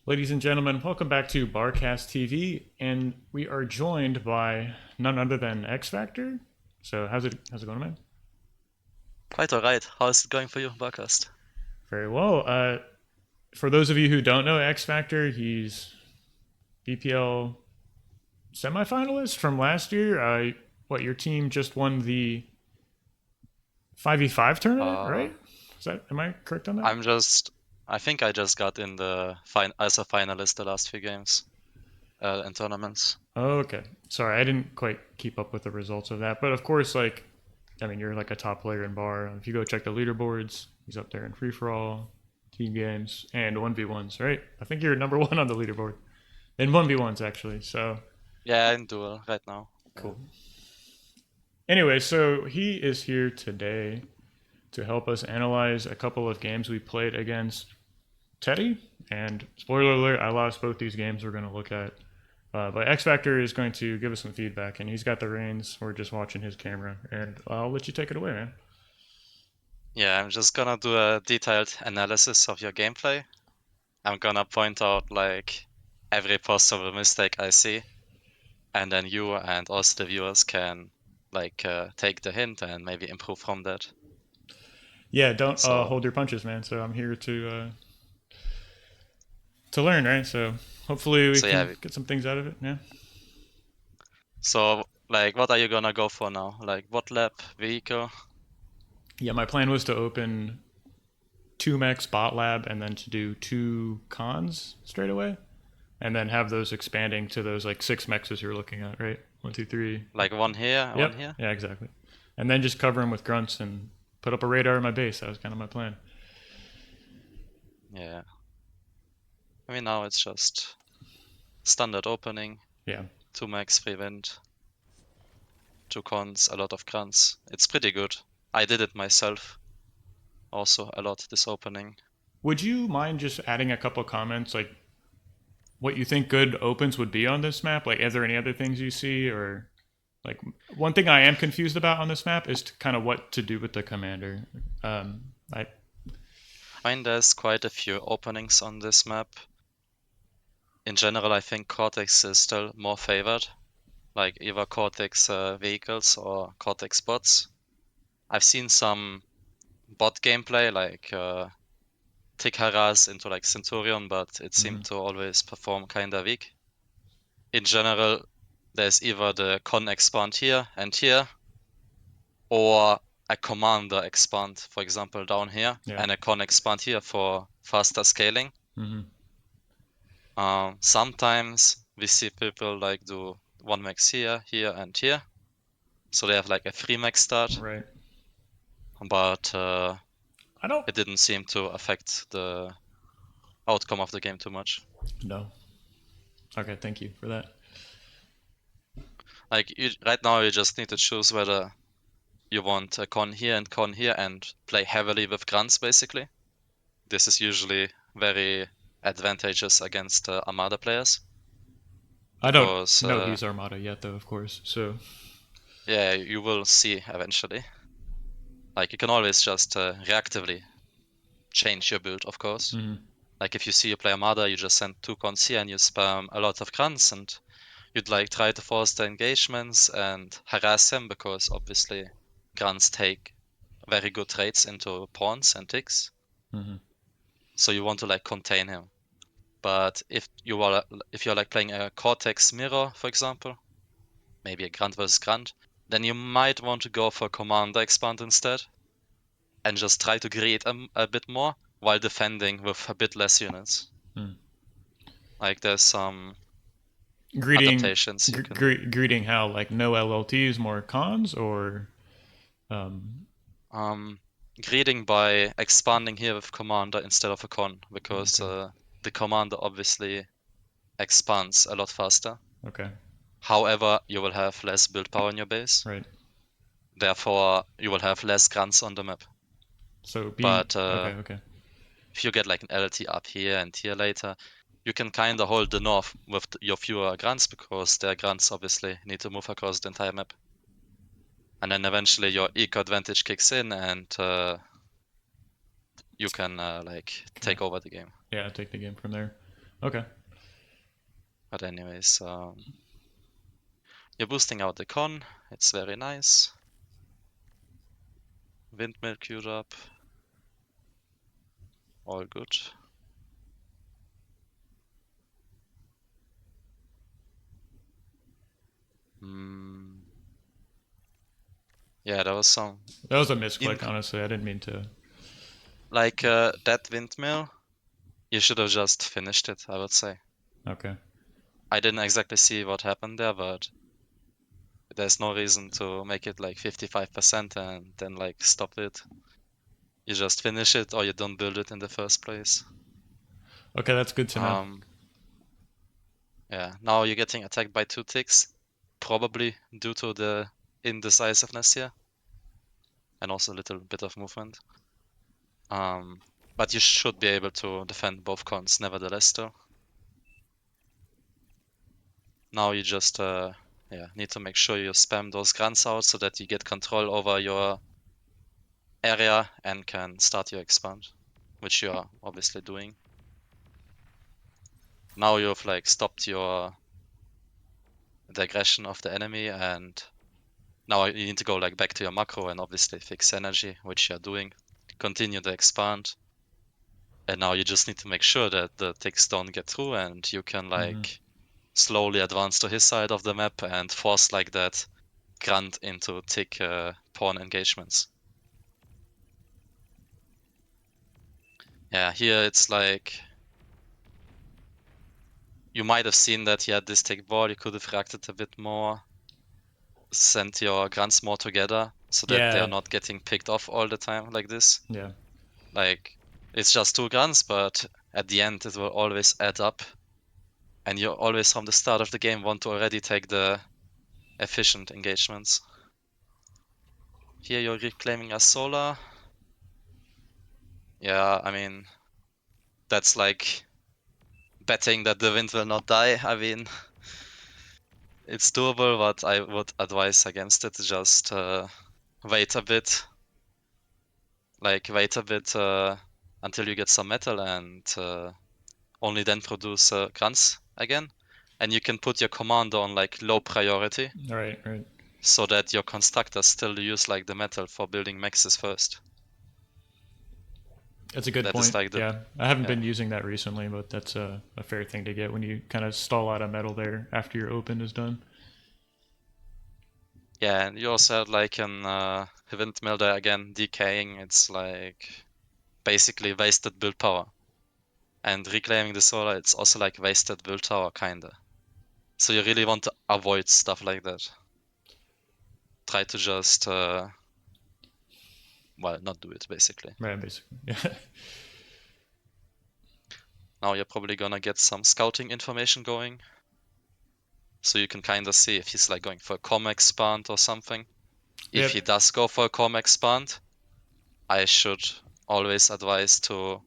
Ladies and gentlemen, welcome back to BARCastTV, and we are joined by none other than X Factor. So how's it going, man? Quite alright. How is it going for you, BARCast? Very well. For those of you who don't know X Factor, he's BPL semifinalist from last year. What your team just won the 5v5 tournament, Uh, right? Am I correct on that? I'm just, I think I just got in the as a finalist the last few games in tournaments. Oh, okay. Sorry, I didn't quite keep up with the results of that. But of course, you're like a top player in bar. If you go check the leaderboards, he's up there in free for all, team games, and 1v1s, right? I think you're number one on the leaderboard. In 1v1s, actually. So, Yeah, in duel right now. Yeah. cool. Anyway, so he is here today to help us analyze a couple of games we played against Teddy. And spoiler alert, I lost both these games we're going to look at. But X Factor is going to give us some feedback, and he's got the reins. We're just watching his camera, and I'll let you take it away, man. Yeah, I'm just gonna do a detailed analysis of your gameplay. I'm gonna point out like every possible mistake I see, and then you and also the viewers can take the hint and maybe improve from that. Yeah, don't So, hold your punches, man. So I'm here to learn, right? So hopefully we so yeah, can get some things out of it. Yeah. so like what are you gonna go for now? Like what lap, vehicle? Yeah, my plan was to open two mechs bot lab and then to do two cons straight away, and then have those expanding to those like six mechs as you're looking at, right? One, two, three. Like one here, one Yep. here? Yeah, exactly. And then just cover them with grunts and put up a radar in my base. That was kind of my plan. Yeah. I mean, now it's just standard opening, Yeah. two max, free wind, two cons, a lot of grunts. It's pretty good. I did it myself also a lot this opening. Would you mind just adding a couple comments, like what you think good opens would be on this map? Like, is there any other things you see, or like one thing I am confused about on this map is kind of what to do with the commander. I I mean, there's quite a few openings on this map. In general, I think Cortex is still more favored, like either Cortex vehicles or Cortex bots. I've seen some bot gameplay, like tick harass into like Centurion, but it mhm. seemed to always perform kinda weak. In general, there's either the con expand here, or a commander expand, for example, down here, Yeah. and a con expand here for faster scaling. Hmm. Sometimes we see people like do one max here, and here. So they have like a 3 max start, Right. but I don't. it didn't seem to affect the outcome of the game too much. No. Okay. Thank you for that. Like right now, you just need to choose whether you want a con here and play heavily with grunts basically. This is usually very advantageous against Armada players I don't because know he's Armada yet, though. Of course. So. yeah, you will see eventually. Like you can always just reactively change your build, of course. Hmm. Like if you see you play Armada, you just send two cons here and you spam a lot of grunts and you'd like try to force the engagements and harass him because obviously grunts take very good trades into pawns and ticks. Hmm. So you want to like contain him. But if you're like playing a Cortex mirror, for example, maybe a Grunt versus Grunt, then you might want to go for Commander Expand instead and just try to create a bit more while defending with a bit less units. Mm. Like there's some Greeting, adaptations you can do. greeting. How like no LLTs, more cons, or um. Um, Greeting by expanding here with Commander instead of a Con, because Okay. the Commander obviously expands a lot faster. Okay. However, you will have less build power in your base. Right. Therefore, you will have less grunts on the map. So being But okay. Okay. if you get like an LT up here and here later, you can kind of hold the north with your fewer grunts because their grunts obviously need to move across the entire map. And then eventually your eco advantage kicks in and you can like Okay. take over the game. Yeah, take the game from there. Okay. But anyways, you're boosting out the con. It's very nice. Windmill queued up. All good. Yeah, there was some That was a misclick, honestly. I didn't mean to. like that windmill. You should have just finished it, I would say. Okay. I didn't exactly see what happened there, but there's no reason to make it like 55% and then like stop it. You just finish it or you don't build it in the first place. Okay, that's good to know. Yeah, now you're getting attacked by 2 ticks, probably due to the indecisiveness here, and also a little bit of movement. But you should be able to defend both cons nevertheless still. Now you just need to make sure you spam those grunts out so that you get control over your area and can start your expand, which you are obviously doing. Now you've like stopped the aggression of the enemy, and now you need to go like back to your macro and obviously fix energy, which you're doing. Continue to expand, and now you just need to make sure that the ticks don't get through, and you can like slowly advance to his side of the map and force like that grunt into tick pawn engagements. Yeah, here it's like you might have seen that he had this tick ball. You could have reacted a bit more, sent your grunts more together so that they Yeah. are not getting picked off all the time like this. Yeah. Like it's just 2 grunts, but at the end it will always add up, and you always from the start of the game want to already take the efficient engagements. Here you're reclaiming a solar. Yeah, I mean that's like betting that the wind will not die. I mean it's doable, but I would advise against it. Just wait a bit, until you get some metal, and only then produce grunts again. And you can put your commander on like low priority, Right. Right. so that your constructors still use like the metal for building mexes first. That's a good That is point. like the Yeah. I haven't yeah been using that recently, but that's a fair thing to get when you kind of stall out a metal there after your open is done. yeah. And you also had like an windmill there again decaying. It's like basically wasted build power. And reclaiming the solar, it's also like wasted build tower kinda. So you really want to avoid stuff like that. Try to just not do it basically. Right. Basically. Yeah. Now you're probably gonna get some scouting information going, so you can kind of see if he's like going for a com expand or something. If Yep. he does go for a com expand, I should always advise to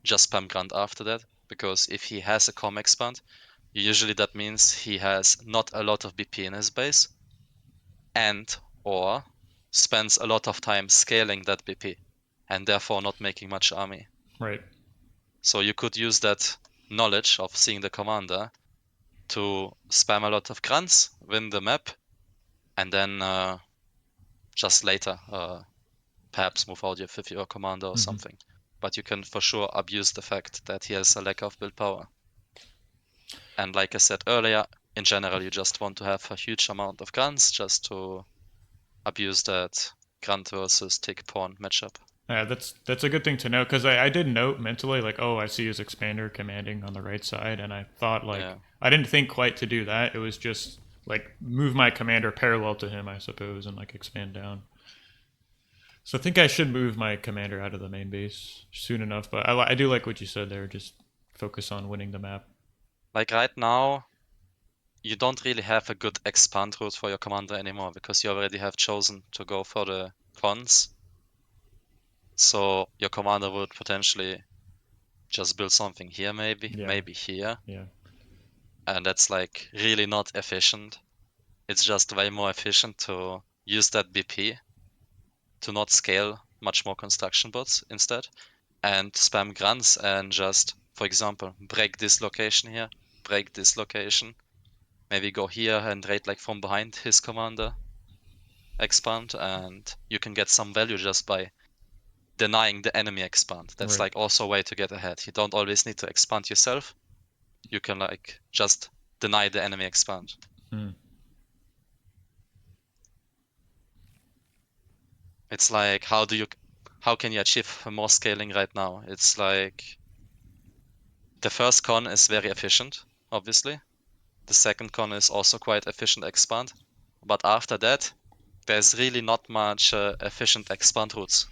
just spam grunt after that, because if he has a com expand, usually that means he has not a lot of BP in his base, and or spends a lot of time scaling that BP, and therefore not making much army. Right. So you could use that knowledge of seeing the commander to spam a lot of grunts, win the map, and then just later perhaps move out with your commander or something. But you can for sure abuse the fact that he has a lack of build power. And like I said earlier, in general, you just want to have a huge amount of grunts just to abuse that grunt versus tick pawn matchup. Yeah, that's a good thing to know because I did note mentally like, oh, I see his expander commanding on the right side, and I thought like Yeah. I didn't think quite to do that. It was just like move my commander parallel to him, I suppose, and like expand down. So I think I should move my commander out of the main base soon enough. But I do like what you said there. Just focus on winning the map. Like right now, you don't really have a good expand route for your commander anymore because you already have chosen to go for the cons. So your commander would potentially just build something here, Yeah, maybe here. yeah, And that's like really not efficient. It's just way more efficient to use that BP to not scale much more construction bots instead, and spam grunts and just for example, break this location here, break this location, maybe go here and raid like from behind his commander, expand, and you can get some value just by denying the enemy expand. That's Right. like also a way to get ahead. You don't always need to expand yourself. You can like just deny the enemy expand. Hmm. It's like how can you achieve more scaling right now? It's like the first con is very efficient, obviously. The second con is also quite efficient expand. But after that, there's really not much efficient expand routes.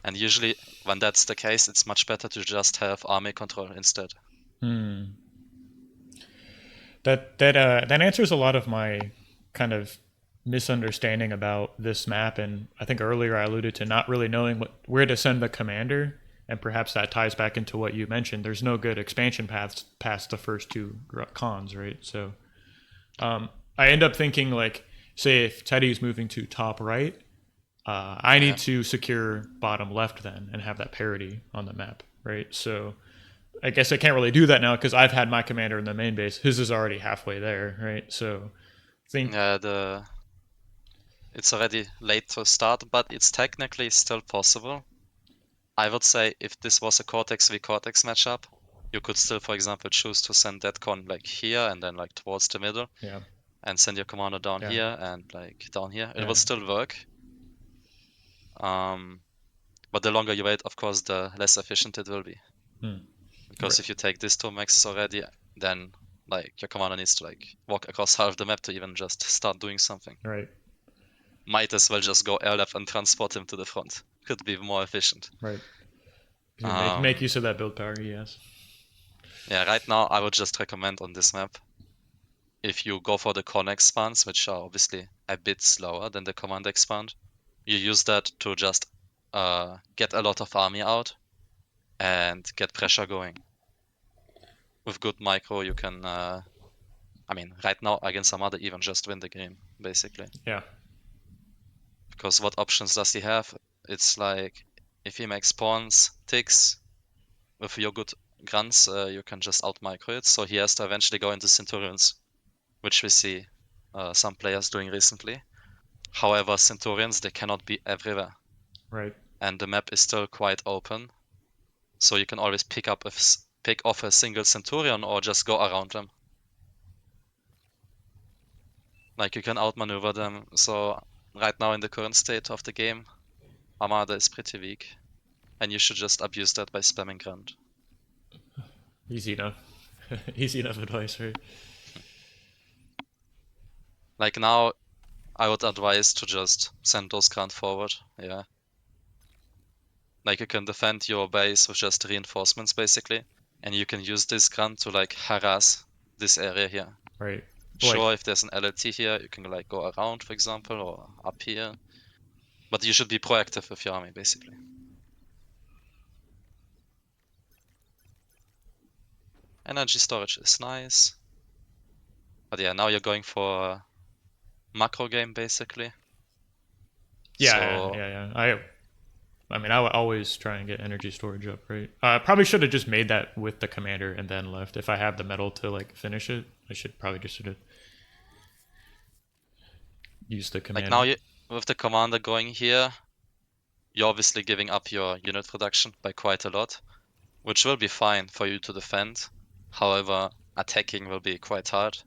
And usually when that's the case, it's much better to just have army control instead. Hmm. That answers a lot of my kind of misunderstanding about this map, and I think earlier I alluded to not really knowing where to send the commander, and perhaps that ties back into what you mentioned. There's no good expansion paths past the first two cons, right? So I end up thinking like, say if Teddy's moving to top right, I Yeah. need to secure bottom left then and have that parity on the map, right? So I guess I can't really do that now because I've had my commander in the main base. His is already halfway there, right? So I think Yeah, it's already late to start, but it's technically still possible. I would say if this was a Cortex v Cortex matchup, you could still, for example, choose to send that con like here and then like towards the middle yeah, and send your commander down yeah, here and like down here. It yeah, will still work. But the longer you wait, of course, the less efficient it will be. hmm. Because Right, if you take these two maxes already, then like your commander needs to like walk across half the map to even just start doing something. right, Might as well just go airlift and transport him to the front. Could be more efficient. right. Make Um, use of that build power, yes. yeah, right now I would just recommend on this map, if you go for the con expands, which are obviously a bit slower than the command expand, you use that to just get a lot of army out and get pressure going. With good micro, you can, I mean, right now against Armada, even just win the game, basically. Yeah, Because what options does he have? It's like, if he makes pawns, ticks, with your good grunts, you can just out micro it. So he has to eventually go into Centurions, which we see some players doing recently. However, Centurions, they cannot be everywhere. right. And the map is still quite open. So you can always pick off a single Centurion or just go around them. Like you can outmaneuver them. So right now in the current state of the game, Armada is pretty weak. And you should just abuse that by spamming Grunt. Easy enough. Easy enough advice, right? Like now, I would advise to just send those Grunt forward. Yeah. Like you can defend your base with just reinforcements basically. And you can use this Grunt to like harass this area here. Right. Like, Sure, if there's an LLT here, you can like go around, for example, or up here. But you should be proactive with your army, basically. Energy storage is nice. But yeah, now you're going for a macro game, basically. yeah, So, yeah, yeah. I mean, I would always try and get energy storage up, right? I probably should have just made that with the commander and then left. If I have the metal to like finish it, I should probably just sort of use the like commander. now with the commander going here, you're obviously giving up your unit production by quite a lot, which will be fine for you to defend. However, attacking will be quite hard.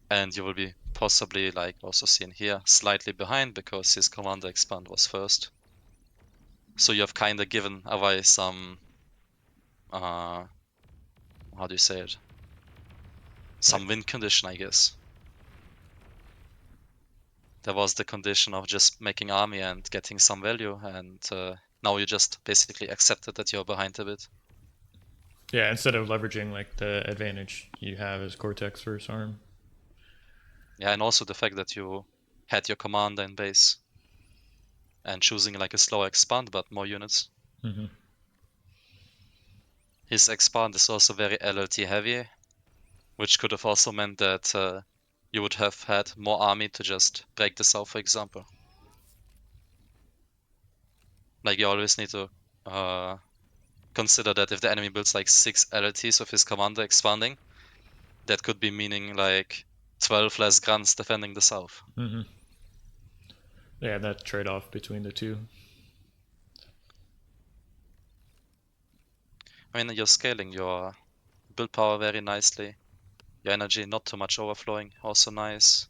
And you will be possibly, like also seen here, slightly behind because his commander expand was first. So you have kind of given away some, how do you say it? Some win condition, I guess. There was the condition of just making army and getting some value, and now you just basically accepted that you're behind a bit. Yeah, instead of leveraging like the advantage you have as Cortex versus Arm. Yeah, and also the fact that you had your commander in base and choosing like a slower expand but more units. Mm-hmm. His expand is also very LLT heavy, which could have also meant that you would have had more army to just break this out, for example. Like you always need to consider that if the enemy builds like 6 LLTs with his commander expanding, that could be meaning like 12 less grunts defending the south. Mm-hmm. Yeah, that trade-off between the two. I mean, you're scaling your build power very nicely. Your energy not too much overflowing, also nice.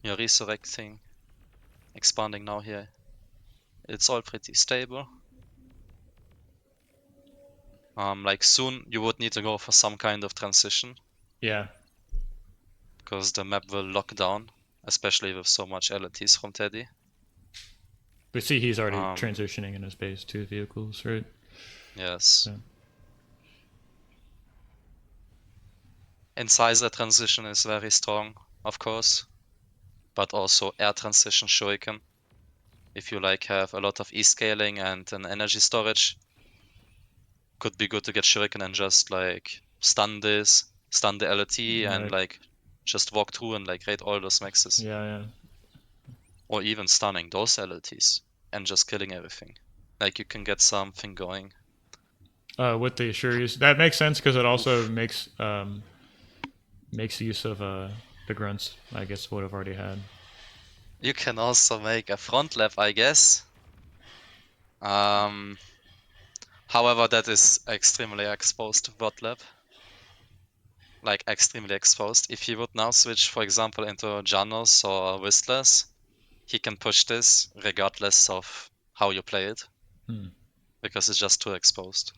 You're resurrecting, expanding now here. It's all pretty stable. Like soon you would need to go for some kind of transition. Yeah. Because the map will lock down, especially with so much LTs from Teddy. But see, he's already transitioning in his base to vehicles, right? Yes. Yeah. Incisor transition is very strong, of course. But also air transition shuriken. If you like have a lot of E-scaling and an energy storage, could be good to get shuriken and just like stun this, stun the LT, and Right. like just walk through and like raid all those maxes. Yeah, yeah. Or even stunning those LTs and just killing everything. Like you can get something going. With the Assuries, that makes sense because it also Oof. makes use of the grunts. I guess would have already had. You can also make a front lap, I guess. However, that is extremely exposed bot lap. Like extremely exposed. If he would now switch, for example, into Janos or Whistlers, he can push this regardless of how you play it. Because it's just too exposed.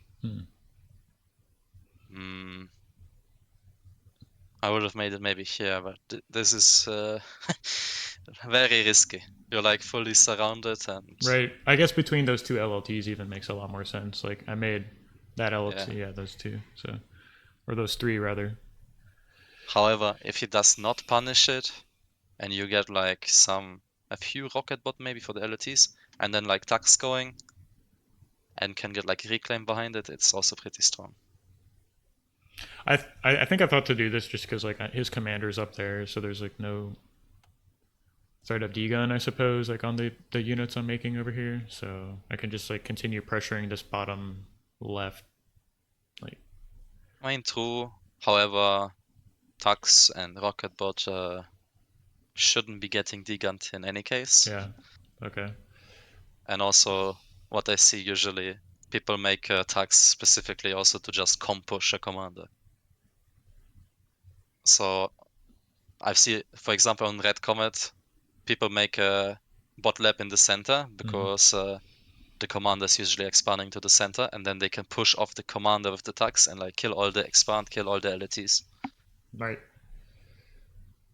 I would have made it maybe here, but this is very risky. You're like fully surrounded and... Right. I guess between those two LLTs even makes a lot more sense. Like I made that LLT, yeah, those two. So, or those three rather. However, if he does not punish it, and you get like a few rocket bot maybe for the LLTs, and then like Tux going, and can get like reclaim behind it, it's also pretty strong. I think I thought to do this just because like his commander's up there, so there's like no threat of D-gun, I suppose, like on the units I'm making over here. So I can just like continue pressuring this bottom left. Like, I mean, true. However, Tux and rocket bot shouldn't be getting D-gunned in any case. yeah. Okay. And also, what I see usually, people make Tux specifically also to just push a commander. So I've seen, for example, on Red Comet, people make a bot lap in the center because the commander is usually expanding to the center, and then they can push off the commander with the Tux and like kill all the expand, kill all the LTs. Right.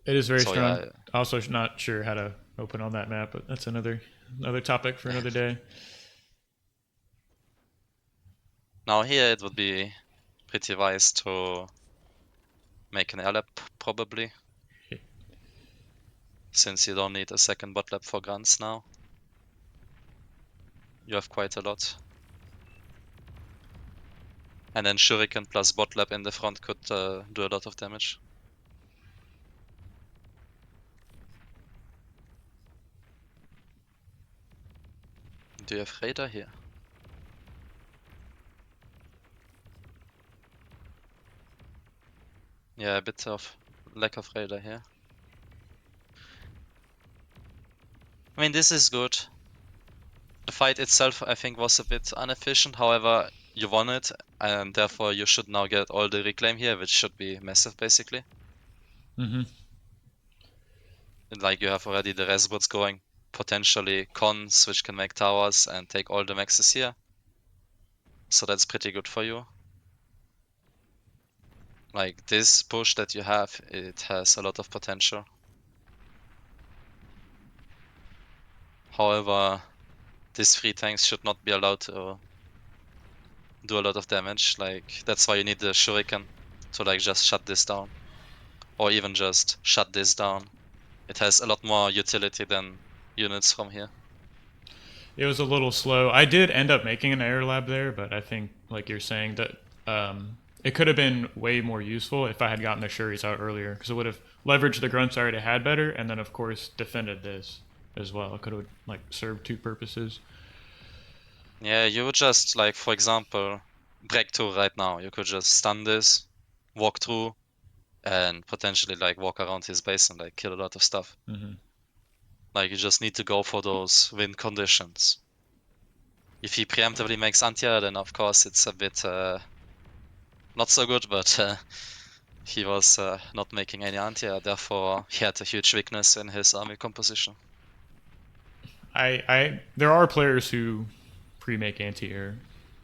It is very So strong. yeah, Also, not sure how to open on that map, but that's another topic for another day. now here it would be pretty wise to make an air lap probably, since you don't need a second bot lap for grunts now. You have quite a lot. And then Shuriken plus bot lap in the front could do a lot of damage. Do you have Raider here? Yeah, a bit of lack of Raider here. I mean, this is good. The fight itself, I think, was a bit inefficient. However, you won it, and therefore you should now get all the reclaim here, which should be massive, basically. Like, you have already the Resbots going, potentially cons, which can make towers and take all the maxes here. So that's pretty good for you. Like, this push that you have, it has a lot of potential. However, these 3 tanks should not be allowed to do a lot of damage. Like, that's why you need the Shuriken to like just shut this down. Or even just shut this down. It has a lot more utility than units from here. It was a little slow. I did end up making an air lab there, but I think, like you're saying, that it could have been way more useful if I had gotten the Shuris out earlier, because it would have leveraged the grunts I already had better, and then of course defended this as well. It could have like served two purposes. Yeah, you would just, like, for example, break through right now. You could just stun this, walk through, and potentially, like, walk around his base and, like, kill a lot of stuff. Mm-hmm. Like, you just need to go for those win conditions. If he preemptively makes anti-air, then of course it's a bit not so good, but he was not making any anti-air, therefore he had a huge weakness in his army composition. There are players who pre-make anti-air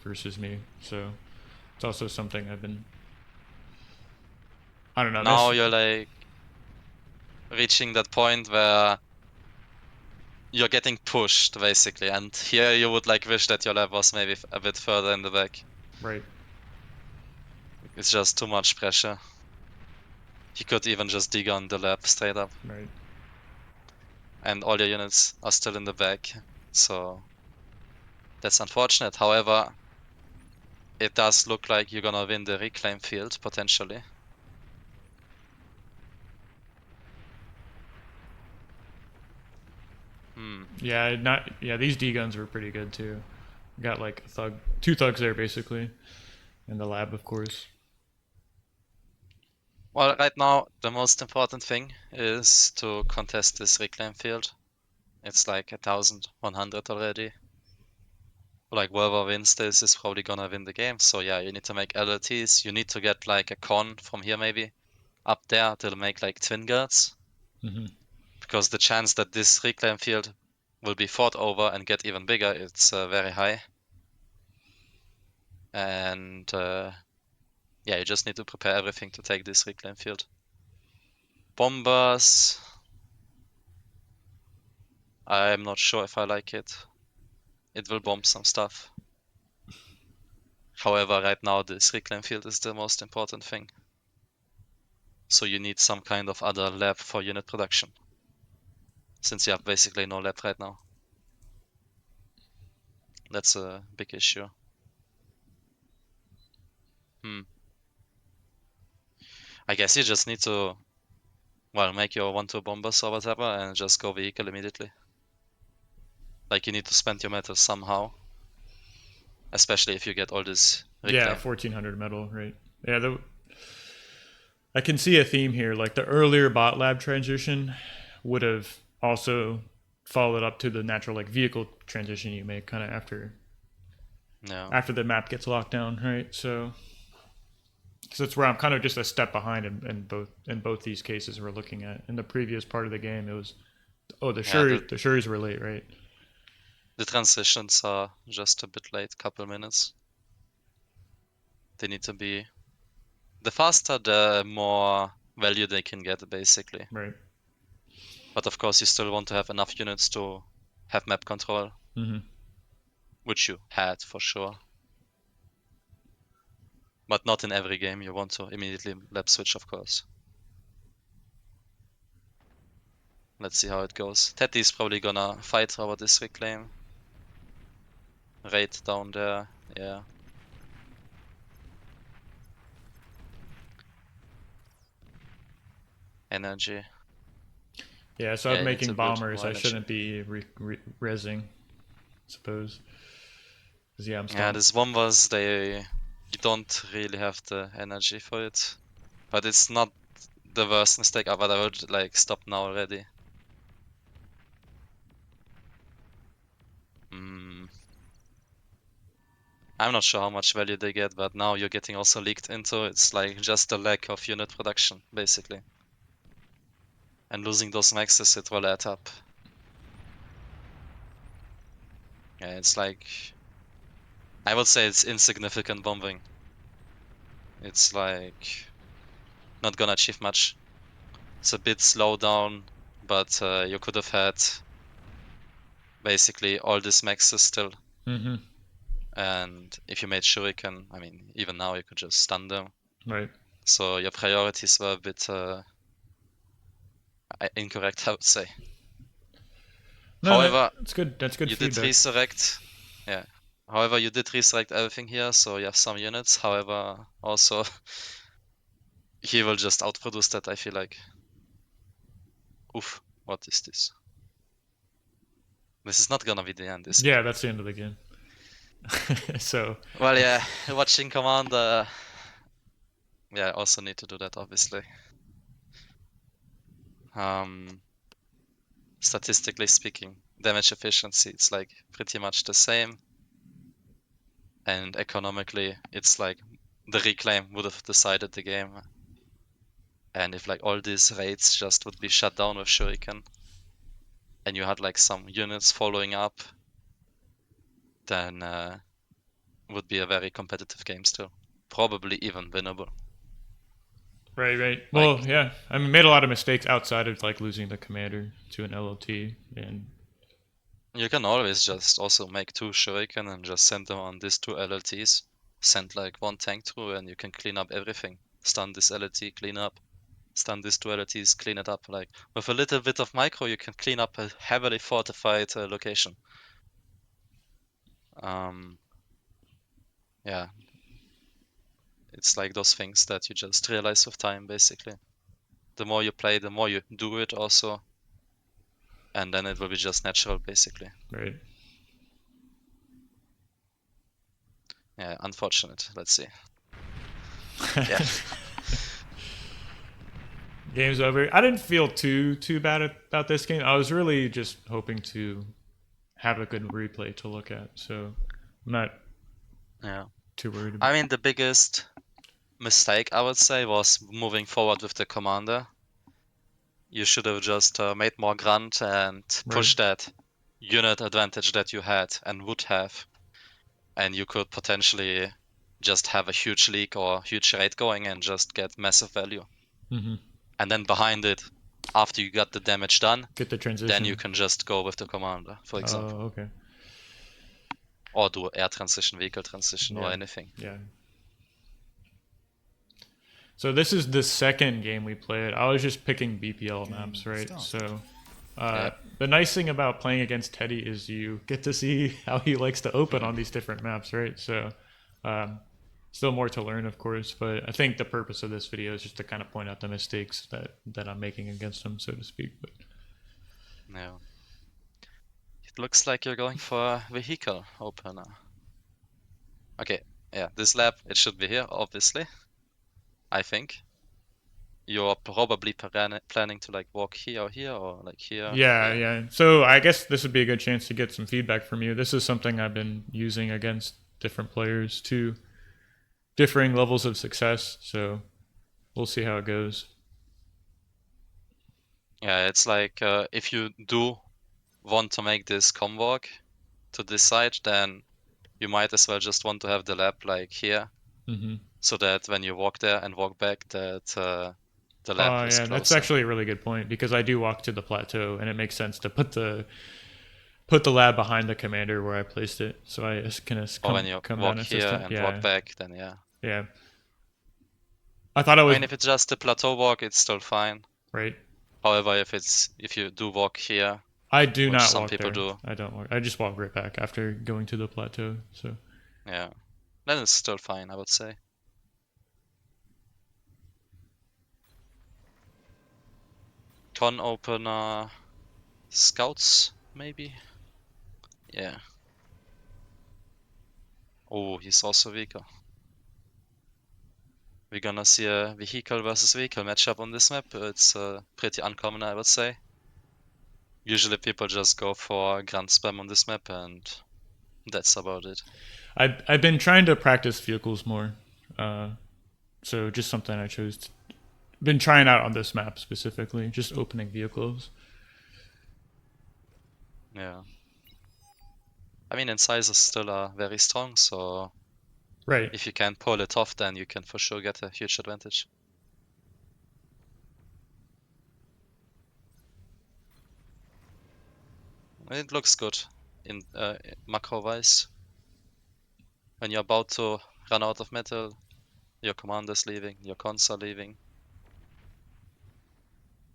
versus me, so it's also something I've been. I don't know. Now you're like reaching that point where you're getting pushed basically, and here you would like wish that your lab was maybe a bit further in the back. Right. It's just too much pressure. He could even just dig on the lab straight up, Right. and all your units are still in the back, so that's unfortunate. However, it does look like you're gonna win the reclaim field potentially. Yeah. Not. Yeah. These D guns were pretty good too. Got like two thugs there basically, in the lab, of course. Well, right now the most important thing is to contest this reclaim field. It's like 1100 already. Like whoever wins this is probably gonna win the game. So yeah, you need to make LLTs. You need to get like a con from here maybe up there to make like twin guards. Mm-hmm. Because the chance that this reclaim field will be fought over and get even bigger, it's very high. And yeah, you just need to prepare everything to take this reclaim field. Bombers. I'm not sure if I like it. It will bomb some stuff. However, right now this reclaim field is the most important thing. So you need some kind of other lab for unit production. Since you have basically no lab right now. That's a big issue. I guess you just need to, well, make your 1-2 bombers or whatever and just go vehicle immediately. Like you need to spend your metal somehow. Especially if you get all this Yeah, reclaim. 1400 metal, right? Yeah, I can see a theme here. Like the earlier bot lab transition would have also followed up to the natural like vehicle transition you make kind of Yeah. after the map gets locked down, right? So that's where I'm kind of just a step behind in both these cases we're looking at. In the previous part of the game, it was the Yeah, Shuris were late, right? the transitions are just a bit late, couple minutes. They need to be, the faster the more value they can get basically. Right. But of course you still want to have enough units to have map control. Mm-hmm. Which you had for sure. But not in every game, you want to immediately lab switch of course. Let's see how it goes. Teddy's probably gonna fight over this reclaim. Raid down there, yeah. Energy. Yeah, so Yeah, I'm you need making to build bombers. more I energy. shouldn't be rezzing, I suppose. 'Cause, yeah, I'm Yeah, still. these bombers, you don't really have the energy for it. But it's not the worst mistake ever. I would like stop now already. I'm not sure how much value they get, but now you're getting also leaked into. It's like just a lack of unit production, basically. And losing those maxes, it will add up. Yeah, it's like, I would say it's insignificant bombing. It's like not gonna achieve much. It's a bit slow down, but you could have had basically all these maxes still. Mm-hmm. And if you made shuriken, I mean, even now you could just stun them. Right. So your priorities were a bit incorrect, I would say. No, However, that's good. That's good you did feedback. resurrect. Yeah. However, you did resurrect everything here, so you have some units. However, also he will just outproduce that, I feel like. Oof, what is this? This is not gonna be the end, is it? Yeah, that's the end of the game. So Well, yeah, watching Commander. Yeah, I also need to do that, obviously. Statistically speaking, damage efficiency, it's like pretty much the same. And economically, it's like the reclaim would have decided the game. And if like all these raids just would be shut down with Shuriken, and you had like some units following up, then would be a very competitive game still. Probably even winnable. right, right. Well, Like yeah. I mean, made a lot of mistakes outside of like losing the commander to an LLT, and you can always just also make 2 Shuriken and just send them on these 2 LLTs. Send like 1 tank through and you can clean up everything. Stun this LLT, clean up. Stun these 2 LLTs, clean it up. Like with a little bit of micro, you can clean up a heavily fortified location. Yeah, it's like those things that you just realize with time, basically. The more you play, the more you do it also, and then it will be just natural, basically. right. Yeah, unfortunate. Let's see. Yeah. Game's over. I didn't feel too bad about this game. I was really just hoping to have a good replay to look at, so I'm not Yeah. too worried I about. mean, the biggest mistake I would say was moving forward with the commander. You should have just made more grunt and Right. pushed that unit advantage that you had and would have, and you could potentially just have a huge leak or huge raid going and just get massive value. Mm-hmm. And then behind it, after you got the damage done, Get the then you transition. can just go with the commander, for example, Oh, okay. or do air transition, vehicle transition, or Yeah. anything. Yeah. So this is the second game we played. I was just picking BPL maps, right? So Yeah, the nice thing about playing against Teddy is you get to see how he likes to open on these different maps, right? So um, still more to learn, of course, but I think the purpose of this video is just to kind of point out the mistakes that I'm making against him, so to speak. But yeah. It looks like you're going for a vehicle opener. Okay, yeah, this lap, it should be here, obviously, I think. You're probably planning to like walk here or here or like here. yeah, Yeah, yeah. So I guess this would be a good chance to get some feedback from you. This is something I've been using against different players too, differing levels of success. So we'll see how it goes. yeah, it's like if you do want to make this com walk to this side, then you might as well just want to have the lap like here, Mm-hmm. so that when you walk there and walk back, that the lap Oh is yeah, that's closer. actually a really good point because I do walk to the plateau, and it makes sense to put the lab behind the commander where I placed it, so I just can just Or when come you come down walk a here system. and walk Yeah, back, then yeah. yeah. I thought I I was mean, if it's just a plateau walk, it's still fine. right. However, if you do walk here, I do which not some walk people there. do, I don't walk. I just walk right back after going to the plateau. So yeah, then it's still fine, I would say. Con opener, scouts maybe. Yeah. Oh, he's also vehicle. We're gonna see a vehicle versus vehicle matchup on this map. It's pretty uncommon, I would say. Usually people just go for grunt spam on this map, and that's about it. I've been trying to practice vehicles more. So just something I chose. Been trying out on this map specifically, just opening vehicles. Yeah. I mean, incisors still are very strong, so Right. if you can pull it off, then you can for sure get a huge advantage. It looks good in macro-wise. When you're about to run out of metal, your commander's leaving, your cons are leaving.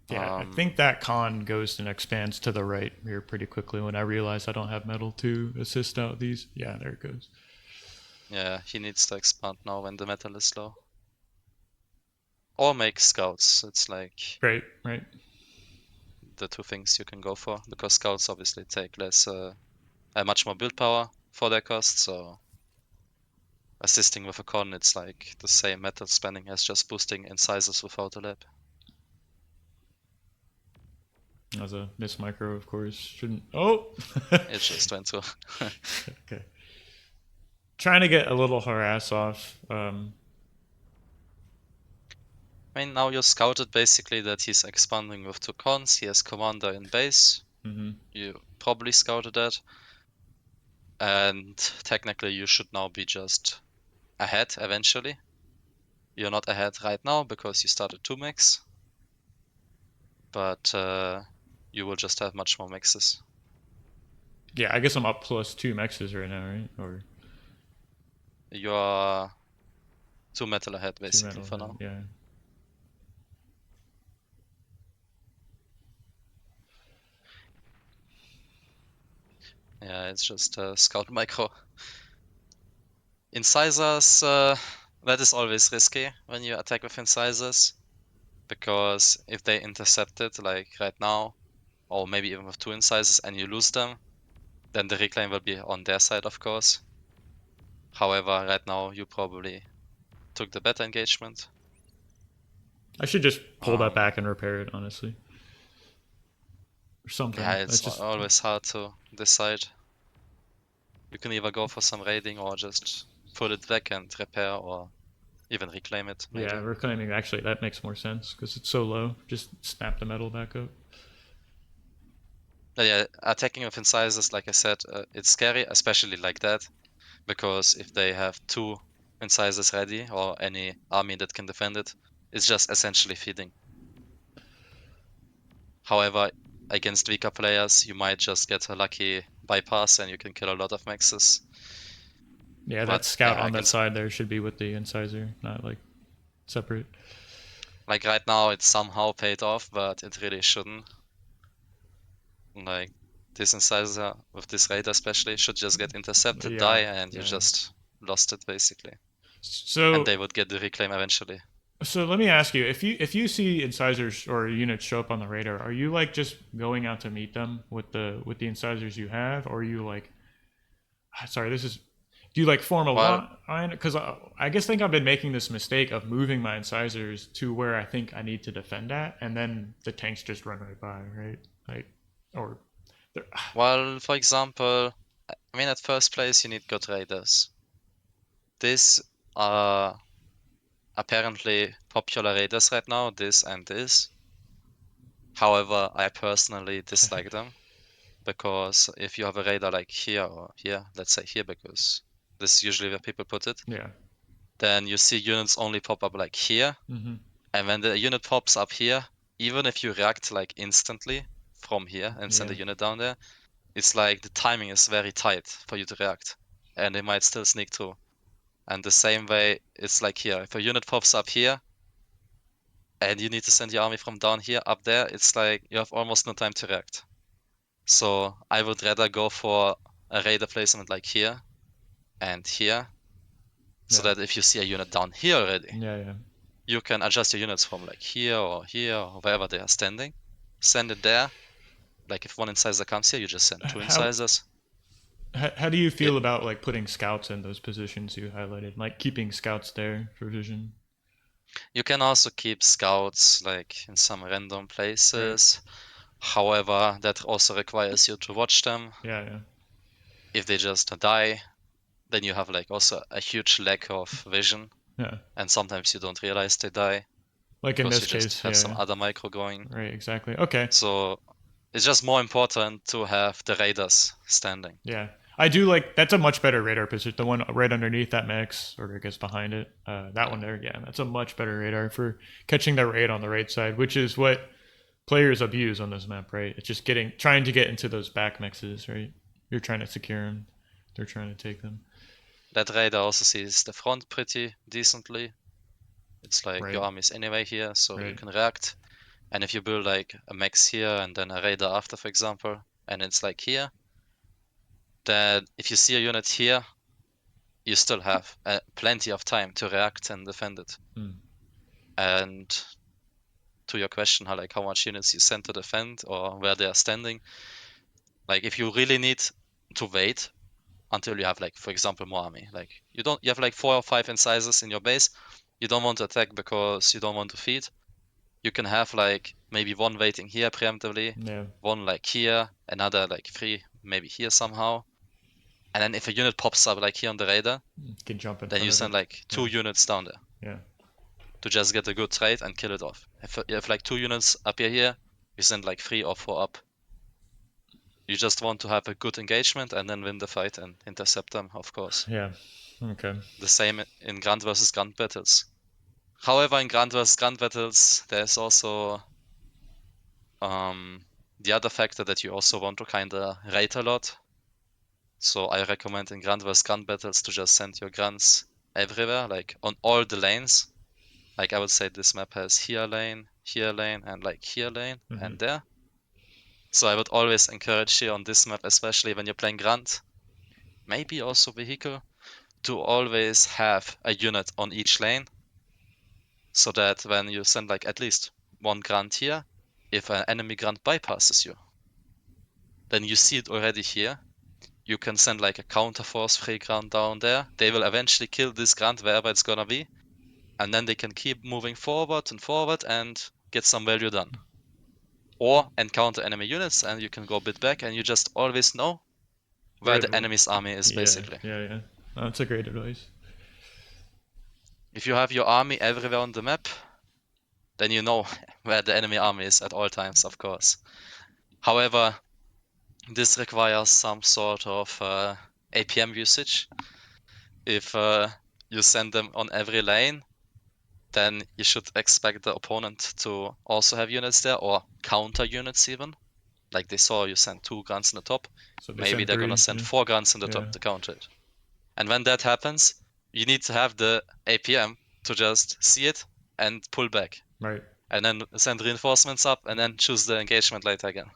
Yeah, I think that con goes and expands to the right here pretty quickly when I realize I don't have metal to assist out these. Yeah, there it goes. Yeah, he needs to expand now when the metal is low. Or make scouts. It's like Great, right? the two things you can go for, because scouts obviously take less, much more build power, for their cost, so assisting with a con, it's like the same metal spending as just boosting incisors without a lab. As a miss micro, of course, shouldn't. Oh, It just went to. okay. Trying to get a little harass off. I mean, now you scouted basically that he's expanding with 2 cons. He has commander in base. You probably scouted that. And technically, you should now be just ahead eventually. You're not ahead right now because you started 2 mix. But you will just have much more mixes. Yeah, I guess I'm up +2 mexes right now, right? Or You are 2 metal ahead 2 basically metal for ahead, now. yeah. Yeah, it's just scout micro. Incisors, that is always risky when you attack with incisors, because if they intercept it, like right now, or maybe even with 2 incisors, and you lose them, then the reclaim will be on their side, of course. However, right now you probably took the better engagement. I should just pull that back and repair it, honestly. Or something. Yeah, it's That's just always hard to decide. You can either go for some raiding or just put it back and repair, or even reclaim it, maybe. yeah, reclaiming actually that makes more sense because it's so low. Just snap the metal back up. But yeah, attacking with incisors, like I said, it's scary, especially like that, because if they have 2 incisors ready or any army that can defend it, it's just essentially feeding. However, against weaker players, you might just get a lucky bypass and you can kill a lot of mexes. Yeah, But that scout yeah, on that side there should be with the incisor, not like separate. like right now it somehow paid off, but it really shouldn't. Like this incisor with this raid especially should just get intercepted, Yeah, die, and you yeah. just lost it basically. So And they would get the reclaim eventually. So let me ask you, if you see incisors or units show up on the radar, are you like just going out to meet them with the incisors you have, or are you like, sorry, this is, do you like form a Well, line? Because I guess think I've been making this mistake of moving my incisors to where I think I need to defend at, and then the tanks just run right by, right? Like, or well, for example, I mean, at first place you need good raiders. These are apparently popular raiders right now, this and this. However, I personally dislike them, because if you have a raider like here or here, let's say here, because this is usually where people put it, yeah, then you see units only pop up like here. And when the unit pops up here, even if you react like instantly from here and send a unit down there, it's like the timing is very tight for you to react, and they might still sneak through. And the same way, it's like here. If a unit pops up here, and you need to send your army from down here up there, it's like you have almost no time to react. So I would rather go for a raider placement like here and here, so that if you see a unit down here already, yeah. you can adjust your units from like here or wherever they are standing, send it there. Like if one incisor comes here, you just send 2 How incisors. how do you It, feel about like putting scouts in those positions you highlighted, like keeping scouts there for vision? you can also keep scouts like in some random places. Right. However, that also requires you to watch them. Yeah. If they just die, then you have like also a huge lack of vision, Yeah. and sometimes you don't realize they die Like in because this you just case, have some yeah. other micro going. Right, exactly. Okay. So it's just more important to have the raiders standing. Yeah. I do like that's a much better radar position. The one right underneath that mix, or I guess behind it. That one Yeah. there, yeah, that's a much better radar for catching the raid on the right side, which is what players abuse on this map, right? It's just trying to get into those back mixes, right? You're trying to secure them, they're trying to take them. That raider also sees the front pretty decently. It's like Right, your army is anyway here, so you right. can react. And if you build like a max here and then a raider after, for example, and it's like here, then if you see a unit here, you still have plenty of time to react and defend it. And to your question, how much units you send to defend or where they are standing, like if you really need to wait until you have like, for example, more army. Like you have like 4 or 5 incisors in your base. You don't want to attack because you don't want to feed. You can have like maybe one waiting here preemptively, Yeah. one like here, another like 3 maybe here somehow. And then if a unit pops up like here on the radar, You can jump in then front you of send it. like 2 units down there Yeah. to just get a good trade and kill it off. If you have like 2 units appear here, you send like 3 or 4 up. You just want to have a good engagement and then win the fight and intercept them, of course. Yeah. Okay. The same in Grand versus Grand battles. However, in Grand versus Grand battles, there's also the other factor that you also want to kinda rate a lot. So I recommend in Grand versus Grand battles to just send your Grands everywhere, like on all the lanes. Like I would say this map has here lane, and like here lane, and there. So I would always encourage you on this map, especially when you're playing Grand, maybe also Vehicle, to always have a unit on each lane, so that when you send like at least one Grand here, if an enemy Grand bypasses you, then you see it already here. You can send like a counter force free Grand down there. They will eventually kill this Grand wherever it's gonna be, and then they can keep moving forward and get some value done. Or encounter enemy units and you can go a bit back and you just always know where the enemy's army is, basically. Yeah. That's a great advice. If you have your army everywhere on the map, then you know where the enemy army is at all times, of course. However, this requires some sort of APM usage. If you send them on every lane, then you should expect the opponent to also have units there, or counter units even. Like they saw you send 2 guns in the top, So they maybe send they're gonna 3. send 4 guns in the top to counter it. And when that happens, you need to have the APM to just see it and pull back. Right. And then send reinforcements up and then choose the engagement later again.